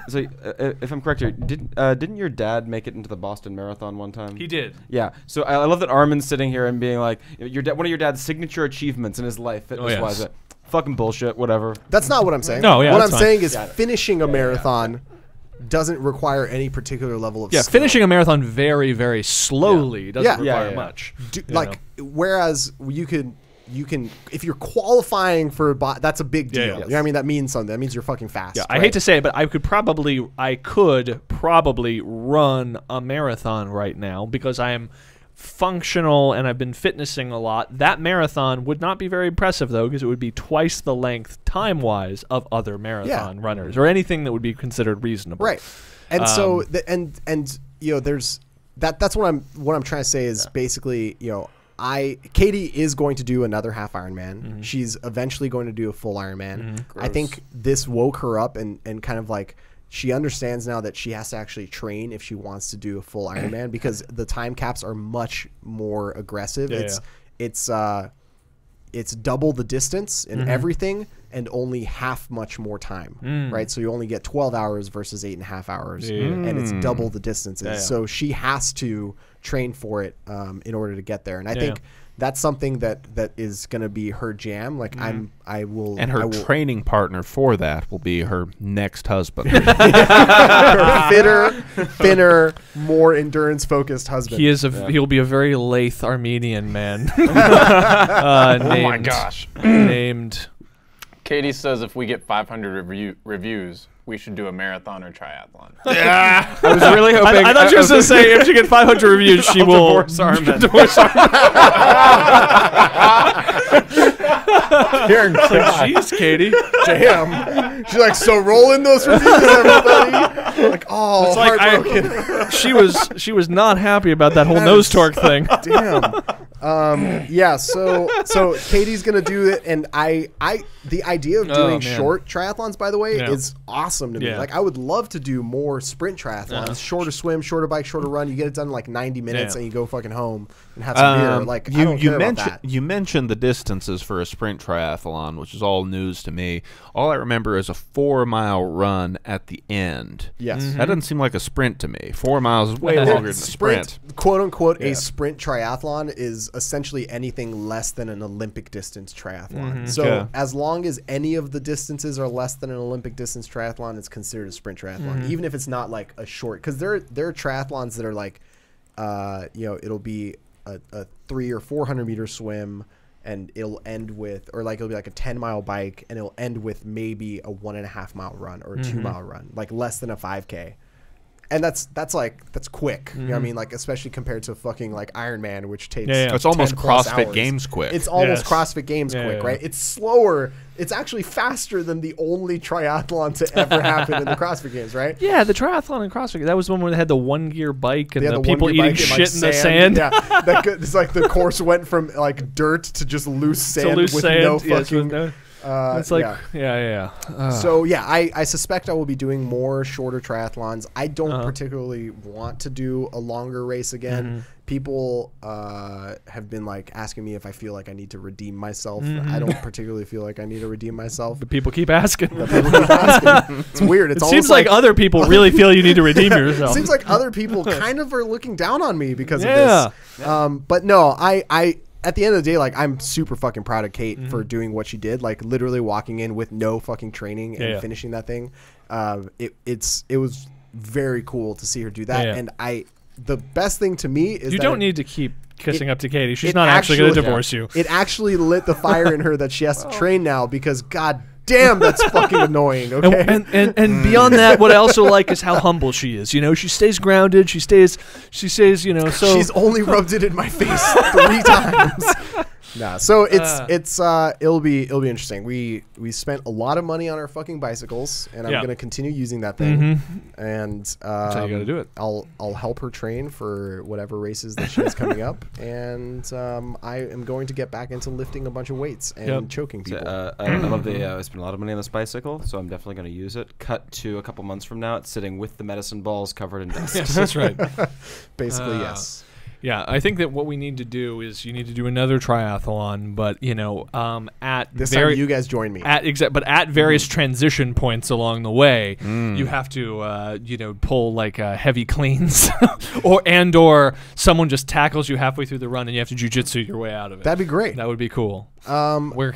So if I'm correct here, didn't your dad make it into the Boston Marathon one time? He did. Yeah. So I love that Armen's sitting here and being like, one of your dad's signature achievements in his life, fitness-wise. Fucking bullshit, whatever. That's not what I'm saying. No, yeah, what I'm saying is Got it. finishing a marathon doesn't require any particular level of skill. Finishing a marathon very, very slowly doesn't require much. Whereas you can if you're qualifying for that's a big deal. Yeah. You know what I mean? That means something. That means you're fucking fast. Yeah, right? I hate to say it, but I could probably run a marathon right now because I am functional and I've been fitnessing a lot. That marathon would not be very impressive though, because it would be twice the length time-wise of other marathon runners or anything that would be considered reasonable. Right. And so and you know, there's that's what I'm trying to say is basically, you know, Katie is going to do another half Ironman. She's eventually going to do a full Ironman. I think this woke her up and kind of like she understands now that she has to actually train if she wants to do a full Ironman because the time caps are much more aggressive. It's it's double the distance in everything and only half much more time, right? So you only get 12 hours versus 8.5 hours, and it's double the distances. So she has to train for it in order to get there, and I think that's something that is going to be her jam. Like I will, and her training partner for that will be her next husband. her fitter, thinner, more endurance focused husband. He'll be a very lathe Armenian man. Oh my gosh! Named. Katie says if we get 500 reviews, we should do a marathon or triathlon. I was really hoping. I thought you were going to say if she gets 500 reviews, she will divorce Armen. Divorce Armen. Jeez, Katie. Damn. She's like, so roll in those reviews, everybody. Like, oh, It's like heartbroken. she was not happy about that whole nose torque thing. Damn. Yeah, so Katie's gonna do it, and the idea of doing short triathlons, by the way, is awesome to me. Like, I would love to do more sprint triathlons, shorter swim, shorter bike, shorter run. You get it done in like 90 minutes, and you go fucking home and have some beer. Like, I don't care about that. You mentioned the distances for a sprint triathlon, which is all news to me. All I remember is a 4-mile run at the end. Yes, that doesn't seem like a sprint to me. 4 miles is way longer than a sprint. Quote unquote, a sprint triathlon is essentially anything less than an Olympic distance triathlon. So as long as any of the distances are less than an Olympic distance triathlon, it's considered a sprint triathlon, even if it's not like a short. Because there are triathlons that are like, it'll be a 300 or 400 meter swim, and it'll end with, or like it'll be like a 10-mile bike, and it'll end with maybe a 1.5 mile run or a 2-mile run, like less than a 5K. And that's quick. You know what I mean? Like, especially compared to fucking like Ironman, which takes it's almost 10+ CrossFit hours. Games quick. It's almost CrossFit Games quick, right? It's slower. It's actually faster than the only triathlon to ever happen in the CrossFit Games, right? Yeah, the triathlon in CrossFit. That was one where they had the 1-gear bike and the people eating shit in the sand. Yeah, it's like the course went from like dirt to just loose sand with no fucking. It's like, So yeah, I suspect I will be doing more shorter triathlons. I don't particularly want to do a longer race again. People have been like asking me if I feel like I need to redeem myself. I don't particularly feel like I need to redeem myself. But people keep asking. It's weird. It seems like other people really feel you need to redeem yourself. It seems like other people kind of are looking down on me because of this. But no, I at the end of the day, like, I'm super fucking proud of Kate for doing what she did. Like, literally walking in with no fucking training and finishing that thing. It was very cool to see her do that. And the best thing to me is you don't need to keep kissing up to Katie. She's not actually going to divorce you. It actually lit the fire in her that she has to train now, because god damn, that's fucking annoying. Okay, and beyond that, what I also like is how humble she is. You know, she stays grounded. She stays. You know, so she's only rubbed it in my face 3 times. Nah, so it'll be interesting. We spent a lot of money on our fucking bicycles, and I'm gonna continue using that thing. And that's how you gotta do it. I'll help her train for whatever races that she has coming up, and I am going to get back into lifting a bunch of weights and choking people. I love I spent a lot of money on this bicycle, so I'm definitely going to use it. Cut to a couple months from now, it's sitting with the medicine balls covered in dust. Yes, that's right. Basically, yes. Yeah, I think that what we need to do is you need to do another triathlon, but you know, at this time you guys join me. But at various transition points along the way, you have to pull like heavy cleans, or someone just tackles you halfway through the run and you have to jujitsu your way out of it. That'd be great. That would be cool. We're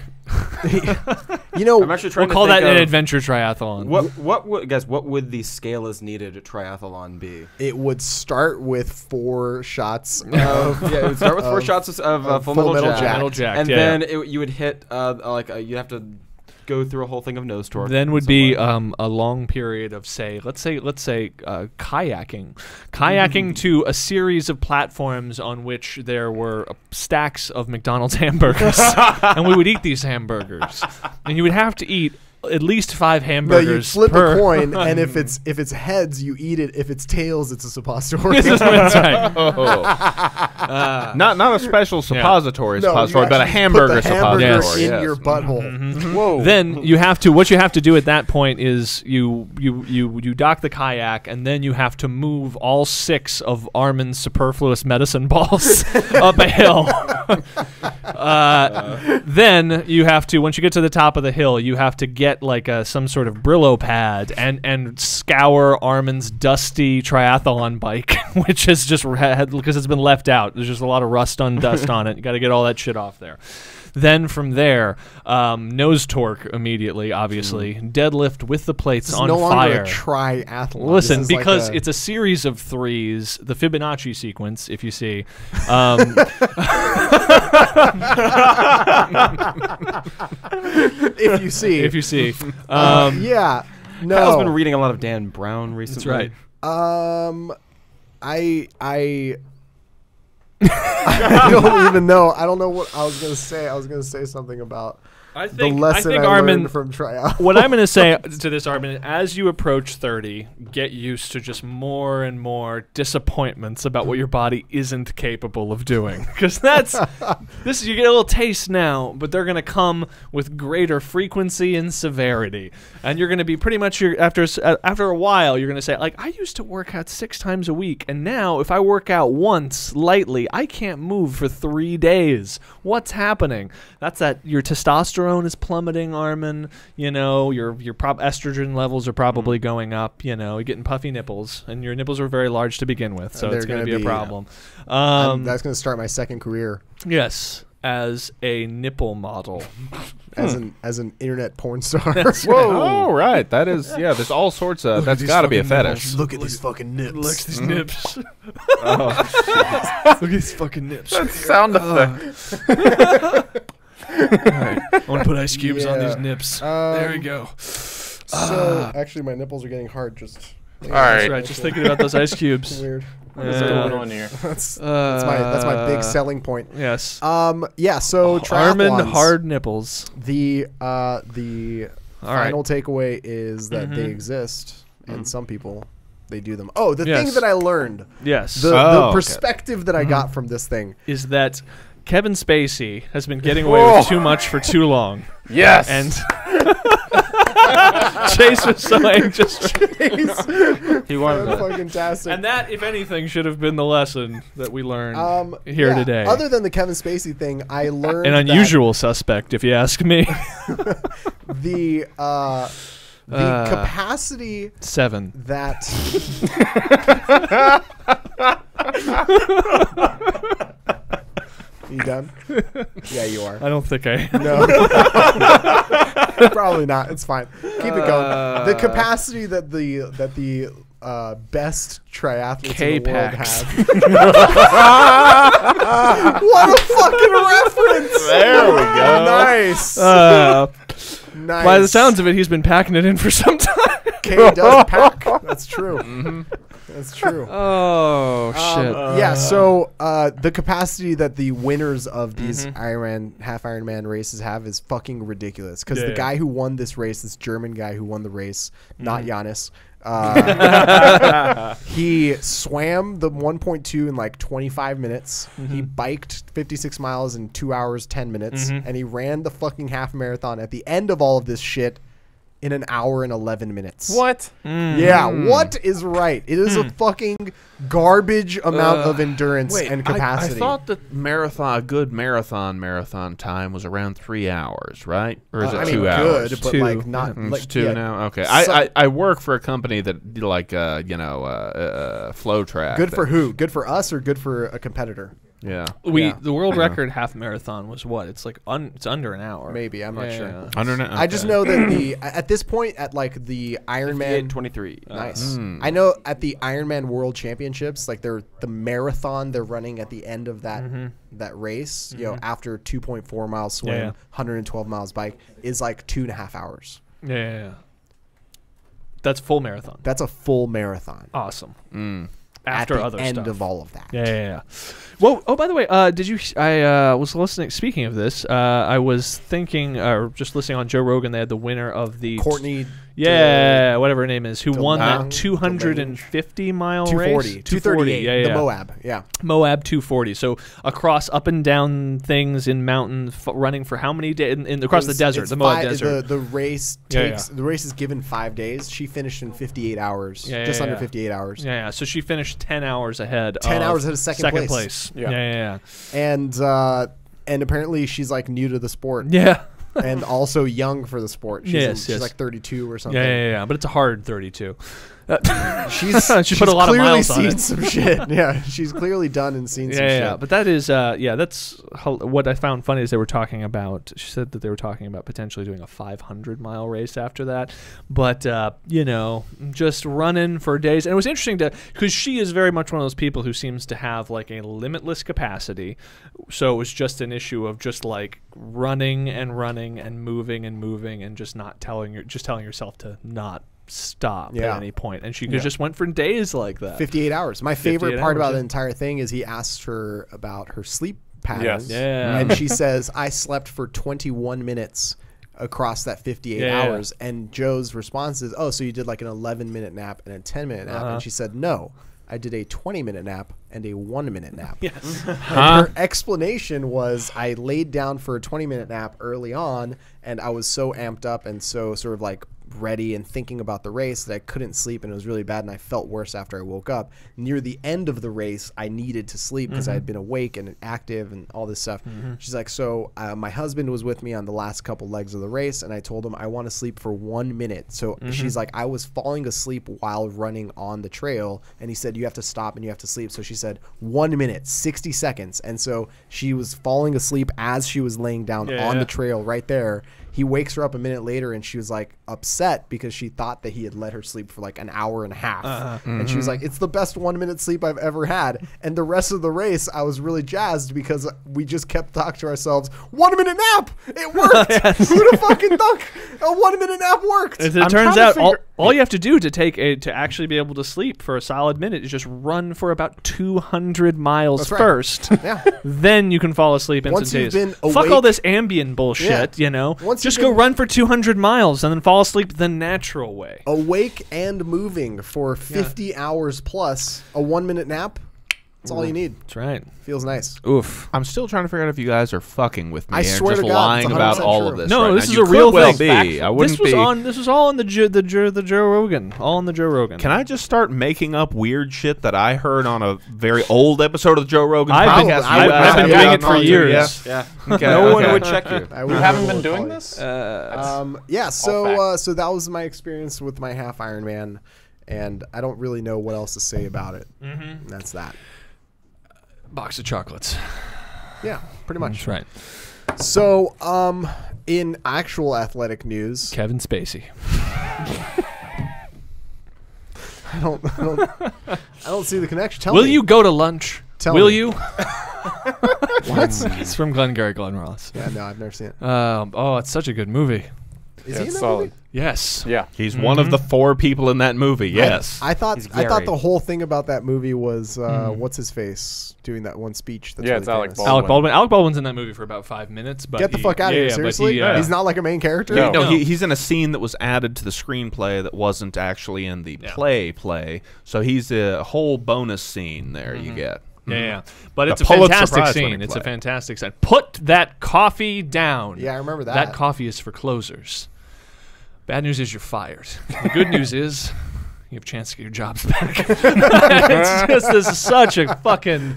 I'm actually trying we'll call that an adventure triathlon. What would the scale as needed triathlon be? It would start with 4 shots of it would start with 4 shots of Full Metal Jack, and then you would hit you have to go through a whole thing of nose torque. Then would be a long period of let's say kayaking to a series of platforms on which there were stacks of McDonald's hamburgers, and we would eat these hamburgers, and you would have to eat at least 5 hamburgers. No, you flip a coin, and if it's heads, you eat it. If it's tails, it's a suppository. That's right. Not a special suppository suppository, but a hamburger suppository in your butthole. Whoa. Then you have to. What you have to do at that point is you dock the kayak, and then you have to move all 6 of Armen's superfluous medicine balls up a hill. Then you have to, once you get to the top of the hill, you have to get like some sort of Brillo pad and scour Armen's dusty triathlon bike, which has just because it's been left out. There's just a lot of rust on dust on it. You got to get all that shit off there. Then from there, nose torque immediately, obviously. Deadlift with the plates on no fire. Longer a triathlon. Listen, because it's a series of threes, the Fibonacci sequence, if you see. If you see. If you see. Yeah. No. Kyle's been reading a lot of Dan Brown recently. That's right. I don't even know. I don't know what I was gonna say. I was gonna say something about the lesson I learned from tryout. What I'm gonna say to this, Armen, as you approach 30, get used to just more and more disappointments about what your body isn't capable of doing. Because you get a little taste now, but they're gonna come with greater frequency and severity, and you're gonna be pretty much after a while, you're gonna say like, I used to work out 6 times a week, and now if I work out once lightly, I can't move for 3 days. What's happening? That's that your testosterone is plummeting, Armen. You know, your estrogen levels are probably going up. You know, you're getting puffy nipples, and your nipples are very large to begin with, so it's going to be a problem. That's going to start my second career. Yes, as a nipple model. As an internet porn star. Whoa! All right, that is There's all sorts of. That's got to be a fetish. Look at these fucking nips. Look at these nips. Look at these fucking nips. That sound effect. Right. I want to put ice cubes on these nips. There we go. So actually, my nipples are getting hard. All That's right. right. Just thinking about those ice cubes. Weird. What's going on here? That's my big selling point. Yes. Yeah. So Armen triathlons, hard nipples. The final takeaway is that they exist, and some people they do them. Oh, the thing that I learned. Yes. The perspective that I got from this thing is that Kevin Spacey has been getting away with too much for too long. Yes. And Chase was so anxious. He wanted that. fucking fantastic. And that, if anything, should have been the lesson that we learned here today. Other than the Kevin Spacey thing, I learned an unusual suspect, if you ask me. the capacity 7 that You done? Yeah, you are. I don't think I am. No. Probably not. It's fine. Keep it going. The capacity that the best triathletes in the world have. What a fucking reference! There we go. Nice. Nice. By the sounds of it, he's been packing it in for some time. K does pack. That's true. That's true. Oh, shit. Yeah, so the capacity that the winners of these Ironman, half Ironman races have is fucking ridiculous. Because the guy who won this race, this German guy who won the race, not Giannis, he swam the 1.2 in like 25 minutes. He biked 56 miles in 2 hours, 10 minutes. And he ran the fucking half marathon at the end of all of this shit in an hour and 11 minutes. What? Yeah, what is right? It is a fucking garbage amount of endurance and capacity. I thought that a good marathon time was around 3 hours, right? Or is it 2 hours? Good, but 2. like not It's like 2 now. Okay, I work for a company that like Flow Track. Good for who? Good for us or good for a competitor? Yeah. The world record half marathon was what? It's like it's under an hour. Maybe, I'm not sure. Yeah. Under I just know that at this point at like the Ironman 23. Nice. I know at the Ironman World Championships, like the marathon they're running at the end of that that race, you know, after 2.4 miles swim, 112 miles bike, is like 2.5 hours. Yeah. That's full marathon. That's a full marathon. Awesome. At After the other end stuff. of all of that. Yeah. Well, oh, by the way, did you? I was listening. Speaking of this, I was thinking, just listening on Joe Rogan. They had the winner of the Courtney. whatever her name is, who won that 250 mile 240. race. 238. Yeah. The Moab. Yeah. Moab 240. So across up and down things in mountain, running for how many days? Across the desert, the Moab desert. The race takes the race is given 5 days. She finished in 58 hours, just under 58 hours. Yeah. So she finished 10 hours ahead. 10 hours ahead of second place. Yeah. And And apparently she's like new to the sport. Yeah. And also young for the sport. She's like 32 or something. Yeah. But it's a hard 32. She's put a lot of miles on seen it. some shit. Yeah, she's clearly done and seen some shit. Yeah, but that is, that's what I found funny is they were talking about. She said that they were talking about potentially doing a 500-mile race after that, but just running for days. And it was interesting because she is very much one of those people who seems to have like a limitless capacity. So it was just an issue of just like running and moving and just telling yourself to not stop at any point, and she just went for days like that. 58 hours. My favorite part about the entire thing is he asked her about her sleep patterns. And she says, I slept for 21 minutes across that 58 hours. And Joe's response is, oh, so you did like an 11-minute nap and a 10-minute nap. And she said, no, I did a 20-minute nap and a 1-minute nap. Yes. And her explanation was, I laid down for a 20-minute nap early on, and I was so amped up and so sort of like ready and thinking about the race that I couldn't sleep, and it was really bad, and I felt worse after I woke up. Near the end of the race, I needed to sleep because I had been awake and active and all this stuff. She's like, so my husband was with me on the last couple legs of the race, and I told him I want to sleep for 1 minute. So she's like, I was falling asleep while running on the trail, and he said, you have to stop and you have to sleep. So she said 1 minute, 60 seconds. And so she was falling asleep as she was laying down on the trail right there. He wakes her up a minute later, and she was like upset because she thought that he had let her sleep for like an hour and a half. And she was like, it's the best 1 minute sleep I've ever had. And the rest of the race, I was really jazzed because we just kept talking to ourselves, 1 minute nap! It worked! Who'd have fucking thought a 1 minute nap worked? It turns out all you have to do to actually be able to sleep for a solid minute is just run for about 200 miles first. Then you can fall asleep instantaneously. Fuck all this Ambien bullshit, Just go run for 200 miles and then fall asleep the natural way. Awake and moving for 50 hours plus a 1 minute nap. That's all you need. That's right. Feels nice. Oof. I'm still trying to figure out if you guys are fucking with me. I swear just to God, lying it's about 100% all true. of this. No, right this now. is You a real could well thing. be. I wouldn't This was all on the Joe Rogan. All on the Joe Rogan. Can I just start making up weird shit that I heard on a very old episode of the Joe Rogan I've podcast? been doing it for years. Yeah. Okay, No one would check you. You haven't been doing this? So that was my experience with my half Ironman, and I don't really know what else to say about it. That's that. Box of chocolates. Yeah, pretty much. That's right. So, in actual athletic news, Kevin Spacey. I don't see the connection. Tell Will me. you go to lunch? Will you? What? It's from Glengarry Glen Ross. Yeah, no, I've never seen it. It's such a good movie. Is he in that solid. movie? Yes. Yeah. He's one of the 4 people in that movie. Yes. I thought He's Gary. the whole thing about that movie was what's his face doing that one speech. That's Yeah, really it's Alec famous. Baldwin. Alec Baldwin. Alec Baldwin's in that movie for about 5 minutes. But Get the fuck out of here! Seriously, but he's not like a main character. No. No, he's in a scene that was added to the screenplay that wasn't actually in the play. So he's a whole bonus scene there you get. Yeah. But it's The a Pulitzer fantastic Prize scene. winning It's a play. fantastic scene. Put that coffee down. Yeah, I remember that. That coffee is for closers. Bad news is you're fired. The good news is you have a chance to get your jobs back. It's just such a fucking...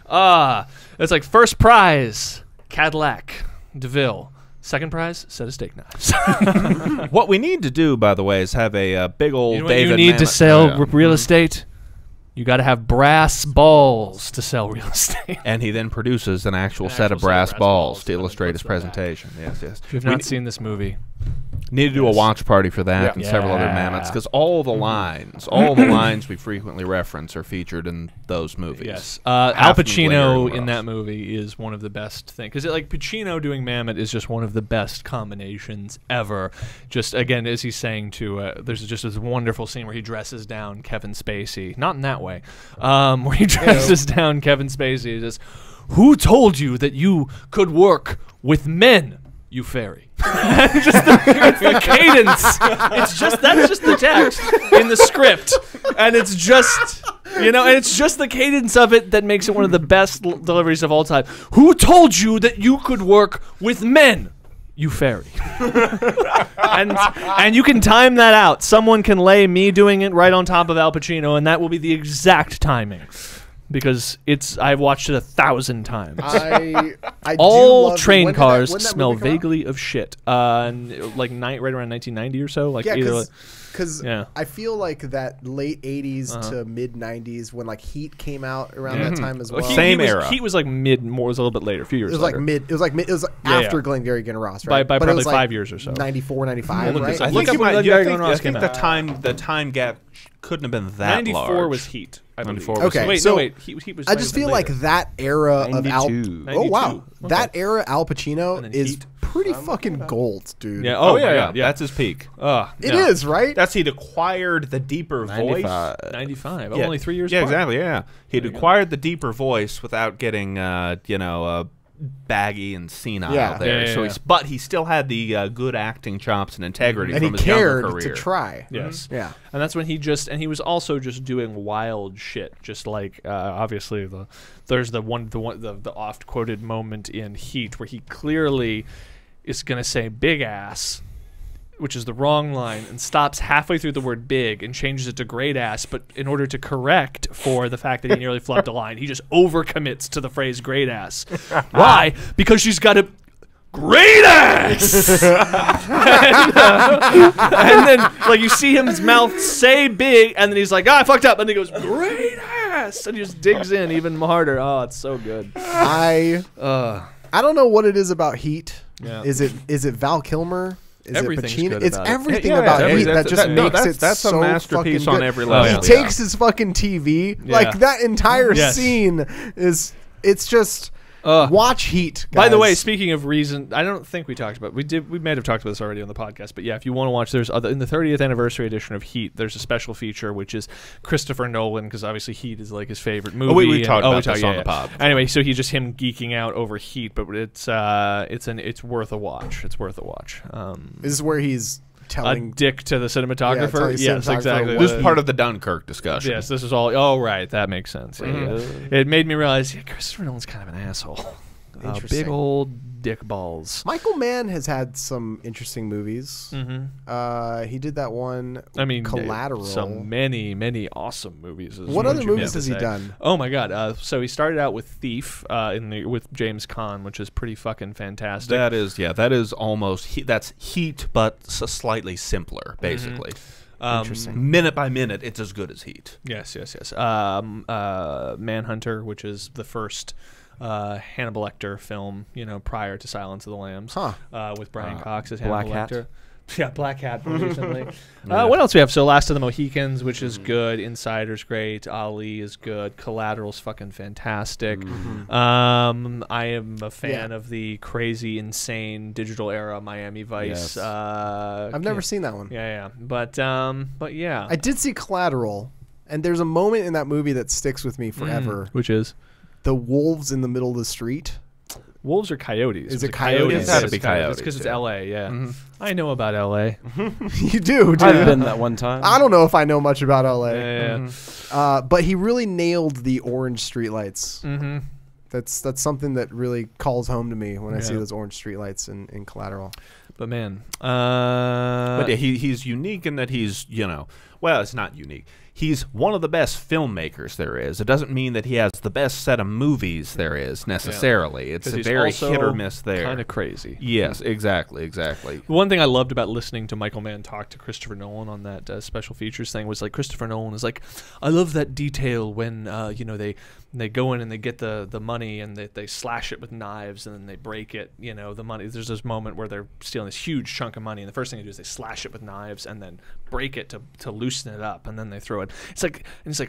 it's like first prize, Cadillac, DeVille. Second prize, set of steak knives. What we need to do, by the way, is have a big old You know what David you need to Mamet- sell Oh, yeah. real estate? You got to have brass balls to sell real estate. And he then produces an actual An set of actual set of brass brass balls balls to and illustrate puts his them back. presentation. Yes. If you've not seen this movie, Need to do a watch party for that and several other Yeah. mammoths because all the lines we frequently reference are featured in those movies. yes, Al Half and Pacino Larry in that Ross. movie is one of the best things because like Pacino doing Mammoth is just one of the best combinations ever. Just again, as he's saying to, there's just this wonderful scene where he dresses down Kevin Spacey, not in that way, where he dresses down Kevin Spacey. He says, "Who told you that you could work with men, you fairy?" It's the cadence. That's just the text in the script, and it's just and it's just the cadence of it that makes it one of the best deliveries of all time. Who told you that you could work with men, you fairy? and you can time that out. Someone can lay me doing it right on top of Al Pacino, and that will be the exact timing. because I've watched it 1,000 times. I All do train love cars when that smell movie come out? vaguely of shit. And right around 1990 or so. Like Yeah, either because Yeah. I feel like that late 80s to mid 90s when like Heat came out around that time as well. Same era. Heat was like was a little bit later, a few years It was later. like it was Yeah, after yeah. Glengarry Glen Ross, right? By But it probably was like 5 years or so. 94, 95, Look right? this I up. think, Look you up when might, Glengarry I Glen think, Ross I think came out. the time gap couldn't have been that 94 large. was Heat. I believe. 94 was Okay, Heat. Wait, so no, wait. Heat was. I just feel like that era of Al. 92. Oh wow, 92. that Okay. era Al And Pacino then is Heat. pretty fucking gold, dude. Yeah. Oh, Oh, yeah, yeah. That's his peak. It is, right? That's he'd acquired the deeper voice. 95. Yeah. Only 3 years. Yeah, apart. exactly. Yeah, he'd acquired the deeper voice without getting, baggy and senile Yeah. there. Yeah, so yeah. but he still had the good acting chops and integrity And he from his younger cared career. to try. Yes. Yeah. And that's when he was also just doing wild shit. Just like obviously there's the oft quoted moment in Heat where he clearly is gonna say big ass, which is the wrong line, and stops halfway through the word big and changes it to great ass, but in order to correct for the fact that he nearly flubbed a line, he just overcommits to the phrase great ass. Why? Because she's got a great ass! and then like you see his mouth say big, and then he's like, I fucked up, and then he goes, great ass! And he just digs in even harder. Oh, it's so good. I don't know what it is about Heat. Yeah. Is it Val Kilmer? Is Everything's it Pacino? good It's about it. everything Yeah, about yeah, Heat that's- that just no, makes that's- it that's a so masterpiece fucking on good. every level. He Yeah. takes his fucking TV. Yeah. Like that entire Yes. scene it's just watch Heat. By the guys. way, speaking of reason, I don't think we talked about. We may have talked about this already on the podcast, but yeah, if you want to watch, there's in the 30th anniversary edition of Heat, there's a special feature which is Christopher Nolan, because obviously Heat is like his favorite movie. we talked about this on the pod. Anyway, so he's just him geeking out over Heat, but it's worth a watch. It's worth a watch. This is where he's A telling dick to the cinematographer. telling the Yes, cinematographer exactly. what- This is part of the Dunkirk discussion. Yes, this is all. Oh, right, that makes sense. Yeah. It made me realize Christopher Nolan's kind of an asshole. Interesting. Big old dick balls. Michael Mann has had some interesting movies. Mm-hmm. He did that one. I mean, Collateral. So many awesome movies. is What other you movies meant to has he say. done? Oh my God! So he started out with Thief with James Caan, which is pretty fucking fantastic. That is almost that's Heat, but slightly simpler, basically. Interesting. Minute by minute, it's as good as Heat. Yes. Manhunter, which is the first Hannibal Lecter film, prior to Silence of the Lambs, with Brian Cox as Hannibal Black Hat. Lecter. Yeah, Black Hat more recently. What else do we have? So Last of the Mohicans, which is good. Insider's great. Ali is good. Collateral's fucking fantastic. I am a fan of the crazy, insane digital era Miami Vice. Yes. I've never seen that one. Yeah. But yeah. I did see Collateral, and there's a moment in that movie that sticks with me forever. Which is? The wolves in the middle of the street. Wolves or coyotes? Is Was it coyotes? It's gotta be It's coyotes, because it's yeah. L.A., yeah. I know about L.A. You do, dude. I've been that one time. I don't know if I know much about LA. Yeah. But he really nailed the orange streetlights. Mm-hmm. That's something that really calls home to me when I see Yeah. those orange streetlights in Collateral. But man, But yeah, he's unique in that he's, well, it's not unique. He's one of the best filmmakers there is. It doesn't mean that he has the best set of movies there is necessarily. It's 'cause a he's very also hit or miss there. kind of crazy. Yes, exactly. One thing I loved about listening to Michael Mann talk to Christopher Nolan on that special features thing was like Christopher Nolan is like, I love that detail when they go in and they get the money and they slash it with knives and then they break it. The money. There's this moment where they're stealing this huge chunk of money and the first thing they do is they slash it with knives and then break it to loosen it up and then they throw it. It's like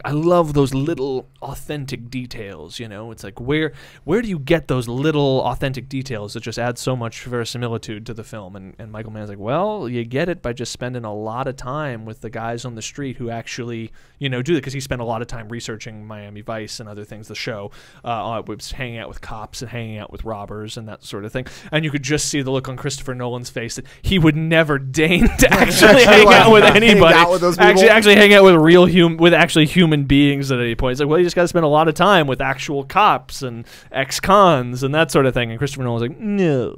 I love those little authentic details. It's like where do you get those little authentic details that just add so much verisimilitude to the film? And Michael Mann's like, well, you get it by just spending a lot of time with the guys on the street who actually do that, because he spent a lot of time researching Miami Vice and other things. The show was hanging out with cops and hanging out with robbers and that sort of thing, and you could just see the look on Christopher Nolan's face that he would never deign to actually hang out with anybody. Hang out with those people. Actually hang out with actually human beings at any point. It's like, well, you just got to spend a lot of time with actual cops and ex-cons and that sort of thing. And Christopher Nolan's like, no.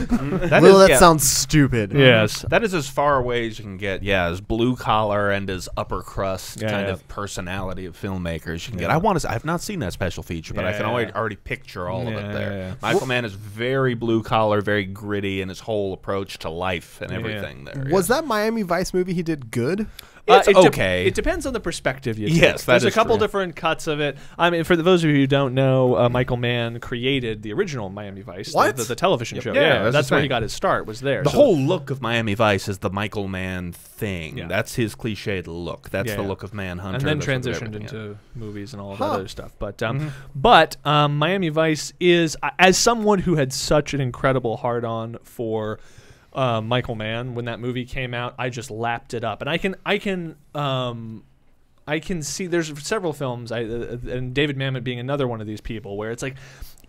That sounds stupid. Yes. That is as far away as you can get. Yeah, as blue collar and as upper crust kind yeah. of personality of filmmakers you can get. I've not seen that special feature, but I can Yeah. already picture all of it there. Yeah. Michael Mann is very blue collar, very gritty in his whole approach to life and everything there. Was that Miami Vice movie he did good? It's it okay. It depends on the perspective you take. Yes, that There's a is couple true. different cuts of it. I mean, for those of you who don't know, Michael Mann created the original Miami Vice, What? the television show. Yeah, That's the where he thing. got his start. Was there The So- whole look of Miami Vice is the Michael Mann thing. Yeah. That's his cliched look. That's Yeah, the yeah. look of Manhunter. and then That's what transitioned everything into movies and all of Huh. that other stuff. But Miami Vice is, as someone who had such an incredible hard-on for Michael Mann when that movie came out, I just lapped it up, and I can see there's several films, and David Mamet being another one of these people, where it's like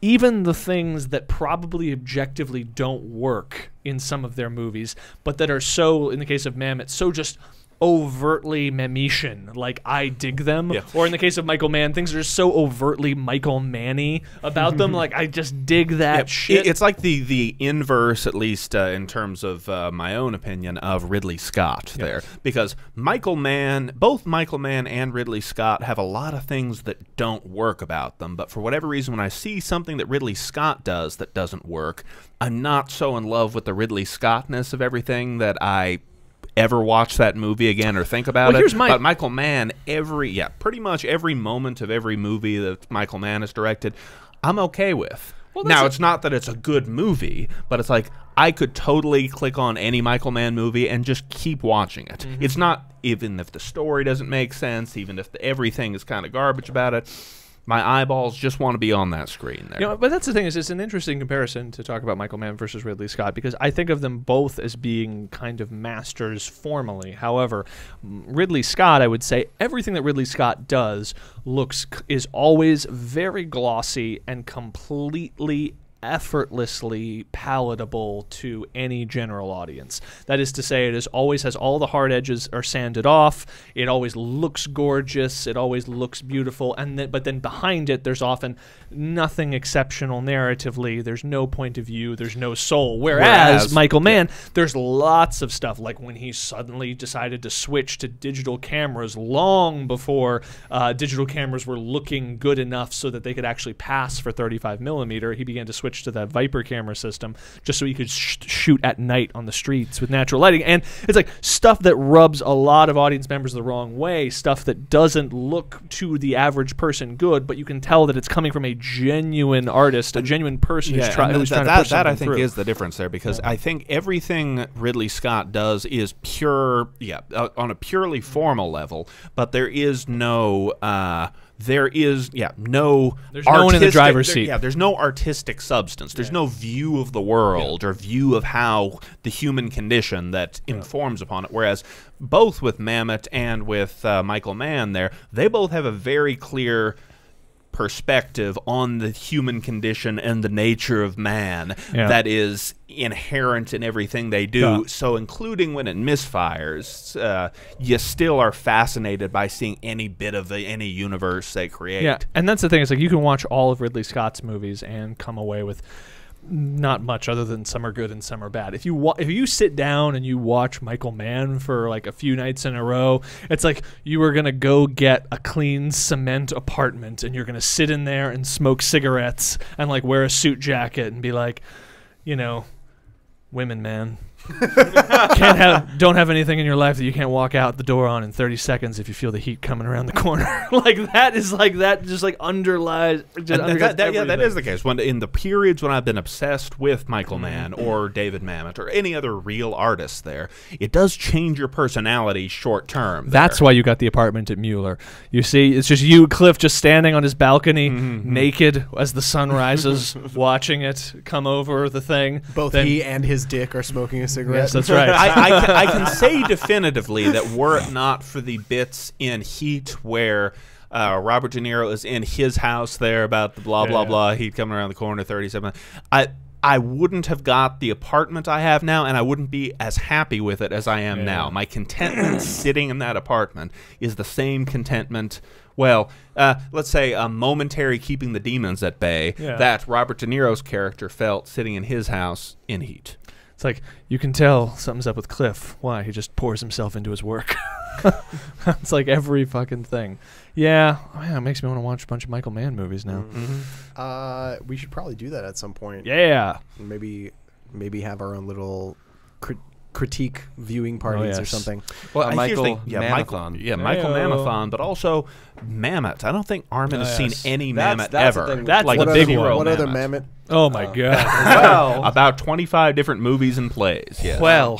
even the things that probably objectively don't work in some of their movies, but that are so, in the case of Mamet, so just overtly Mametian, like I dig them. Yeah. Or in the case of Michael Mann, things are so overtly Michael Manny about them, like I just dig that shit. It's like the inverse, at least in terms of my own opinion, of Ridley Scott there. Because both Michael Mann and Ridley Scott have a lot of things that don't work about them. But for whatever reason, when I see something that Ridley Scott does that doesn't work, I'm not so in love with the Ridley Scott-ness of everything that I ever watch that movie again or think about it. But Michael Mann, pretty much every moment of every movie that Michael Mann has directed, I'm okay with. Now, it's not that it's a good movie, but it's like I could totally click on any Michael Mann movie and just keep watching it. It's not, even if the story doesn't make sense, even if everything is kind of garbage about it, my eyeballs just want to be on that screen there. But that's the thing, is it's an interesting comparison to talk about Michael Mann versus Ridley Scott, because I think of them both as being kind of masters formally. However, Ridley Scott, I would say everything that Ridley Scott does is always very glossy and completely effortlessly palatable to any general audience. That is to say, it always has all the hard edges are sanded off. It always looks gorgeous. It always looks beautiful. But then behind it, there's often nothing exceptional narratively. There's no point of view. There's no soul. Whereas Michael Mann, there's lots of stuff, like when he suddenly decided to switch to digital cameras long before digital cameras were looking good enough so that they could actually pass for 35 millimeter. He began to switch to that Viper camera system just so he could shoot at night on the streets with natural lighting. And it's like stuff that rubs a lot of audience members the wrong way, stuff that doesn't look to the average person good, but you can tell that it's coming from a genuine artist, a genuine person who's trying to push something I think through. is the difference there, because I think everything Ridley Scott does is pure, on a purely formal level, but there is no there's no one in the driver's seat. There's no artistic substance. There's no view of the world or view of how the human condition that informs upon it. Whereas both with Mamet and with Michael Mann there, they both have a very clear perspective on the human condition and the nature of man that is inherent in everything they do. So including when it misfires, you still are fascinated by seeing any bit of any universe they create. Yeah, and that's the thing. It's like you can watch all of Ridley Scott's movies and come away with not much other than some are good and some are bad. If you sit down and you watch Michael Mann for like a few nights in a row, it's like you were gonna go get a clean cement apartment and you're gonna sit in there and smoke cigarettes and like wear a suit jacket and be like, women, man. Don't have anything in your life that you can't walk out the door on in 30 seconds if you feel the heat coming around the corner. That just like underlies. That is the case. When in the periods when I've been obsessed with Michael Mann or David Mamet or any other real artist, there it does change your personality short term. That's why you got the apartment at Mueller. You see, it's just you, Cliff, just standing on his balcony, naked as the sun rises, watching it come over the thing. Both he and his dick are smoking a cigarette. Yes, that's right. I can say definitively that were it not for the bits in Heat where Robert De Niro is in his house there about the blah, blah, blah, heat coming around the corner, 37, I wouldn't have got the apartment I have now, and I wouldn't be as happy with it as I am now. My contentment sitting in that apartment is the same contentment, let's say a momentary keeping the demons at bay that Robert De Niro's character felt sitting in his house in Heat. It's like, you can tell something's up with Cliff. Why? He just pours himself into his work. It's like every fucking thing. Yeah, it makes me want to watch a bunch of Michael Mann movies now. We should probably do that at some point. Yeah. Maybe have our own little critique viewing parties or something. Well, Michael Mamathon. Mamathon. Michael Mamathon, but also Mammoth. I don't think Armen has seen any Mammoth that's ever. the thing. That's like what a big other- one. What other mammoth? Oh my god. Well, About 25 different movies and plays. Yes. Well.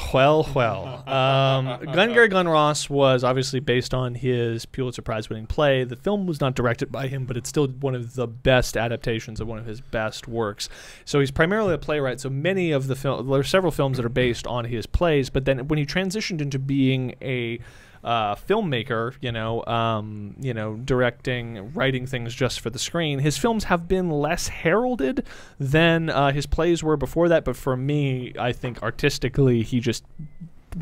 Glengarry Glen Ross was obviously based on his Pulitzer Prize-winning play. The film was not directed by him, but it's still one of the best adaptations of one of his best works. So he's primarily a playwright. So many of the film, there are several films that are based on his plays. But then when he transitioned into being a filmmaker, directing, writing things just for the screen, his films have been less heralded than his plays were before that. But for me, I think artistically, he just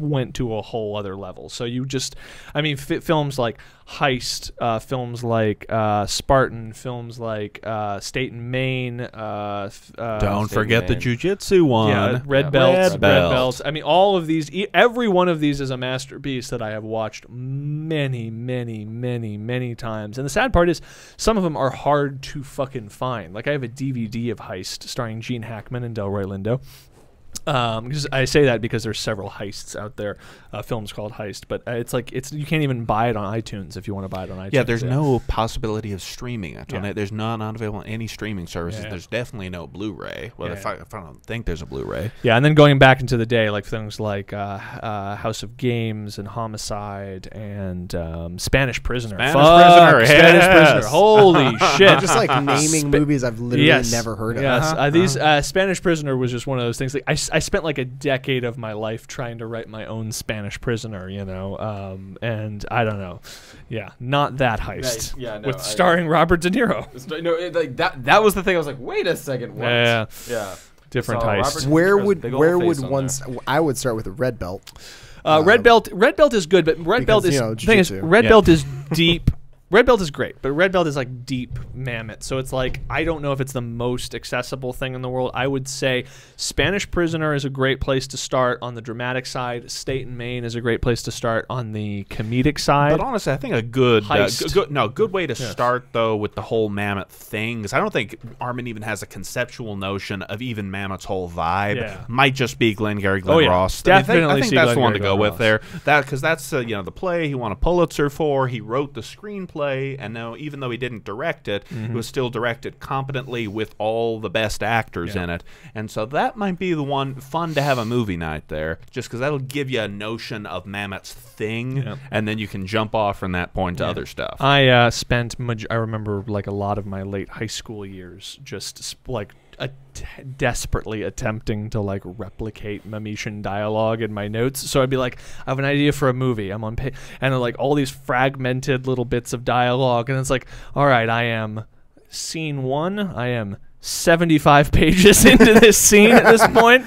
went to a whole other level. So films like Heist, films like Spartan, films like State and Maine. Don't forget the Jiu-Jitsu one. Yeah, Red Belts. I mean, all of these, every one of these is a masterpiece that I have watched many, many, many, many times. And the sad part is, some of them are hard to fucking find. Like, I have a DVD of Heist starring Gene Hackman and Delroy Lindo. I say that because there's several heists out there, films called Heist, but you can't even buy it on iTunes if you want to buy it on iTunes. Yeah, there's no possibility of streaming it. Yeah. There's not available on any streaming services. Yeah. There's definitely no Blu-ray. Well, Yeah. if I don't think there's a Blu-ray. Yeah, and then going back into the day, like things like House of Games and Homicide and Spanish Prisoner. Spanish Prisoner. Holy shit. Just like naming movies I've literally never heard of. Yes, Spanish Prisoner was just one of those things. Like I spent like a decade of my life trying to write my own Spanish Prisoner, and I don't know. Yeah, not that Heist. Starring Robert De Niro. That was the thing. I was like, wait a second. What? Yeah. Yeah. Different So Heist. Robert- Where would one? I would start with a red belt. Red Belt is good, but Red Belt is the thing is jiu-jitsu. Red Belt is deep. Red Belt is great, but Red Belt is like deep mammoth. So it's like, I don't know if it's the most accessible thing in the world. I would say Spanish Prisoner is a great place to start on the dramatic side. State and Maine is a great place to start on the comedic side. But honestly, I think a good Heist. good way to start though with the whole Mammoth thing, because I don't think Armen even has a conceptual notion of even Mammoth's whole vibe. Yeah. Might just be Glengarry Glen Ross. Definitely I think see that's the one to Glengarry go Glen with there. Because that's the play he won a Pulitzer for. He wrote the screenplay, and now even though he didn't direct it, it was still directed competently with all the best actors in it. And so that might be the one fun to have a movie night there, just because that'll give you a notion of Mammoth's thing, and then you can jump off from that point to other stuff. I remember like a lot of my late high school years just like desperately attempting to like replicate Mametian dialogue in my notes. So I'd be like, I have an idea for a movie. I'm on and like all these fragmented little bits of dialogue, and it's like, all right, I am scene 1. I am 75 pages into this scene at this point.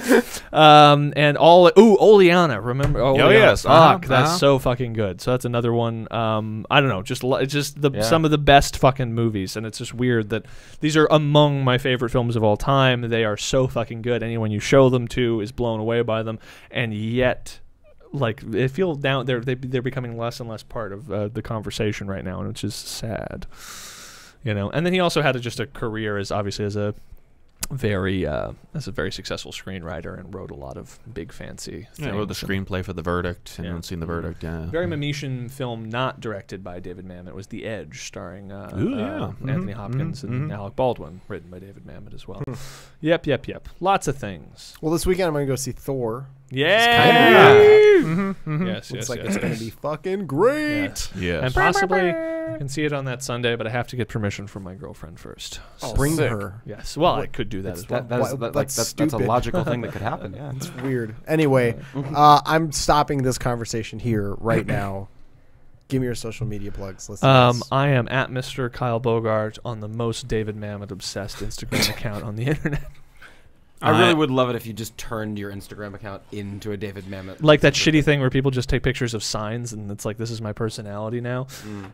And Oleana, remember? Oh, yes. Fuck, that's so fucking good. So that's another one. I don't know, just some of the best fucking movies, and it's just weird that these are among my favorite films of all time. They are so fucking good. Anyone you show them to is blown away by them, and yet, like, they feel down. They're becoming less and less part of the conversation right now, and which is sad. And then he also had just a career as a very successful screenwriter, and wrote a lot of big fancy things. Yeah, wrote the screenplay for The Verdict. Anyone seen The Verdict? Yeah. Very Mametian film not directed by David Mamet. It was The Edge, starring Anthony Hopkins and Alec Baldwin, written by David Mamet as well. Yep. Lots of things. Well, this weekend I'm going to go see Thor. Yeah. Yes, looks like it's going to be fucking great. Yes. And possibly I can see it on that Sunday, but I have to get permission from my girlfriend first. So bring her. Yes. Well, I could do that as well. That's a logical thing that could happen. Yeah, it's weird. Anyway, I'm stopping this conversation here right now. Give me your social media plugs. I am at Mr. Kyle Bogart on the most David Mamet obsessed Instagram account on the internet. I really would love it if you just turned your Instagram account into a David Mamet. Like that shitty thing where people just take pictures of signs and it's like, this is my personality now.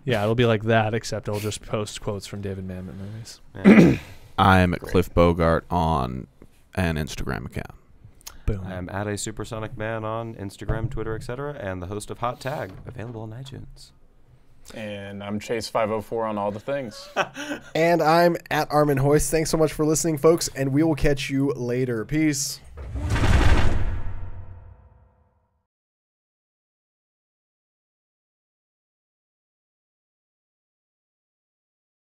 Yeah, it'll be like that, except I'll just post quotes from David Mamet movies. I'm at Cliff Bogart on an Instagram account. Boom. I am at a Supersonic Man on Instagram, Twitter, etc., and the host of Hot Tag, available on iTunes. And I'm Chase504 on all the things. And I'm at Armen Hoist. Thanks so much for listening, folks, and we will catch you later. Peace.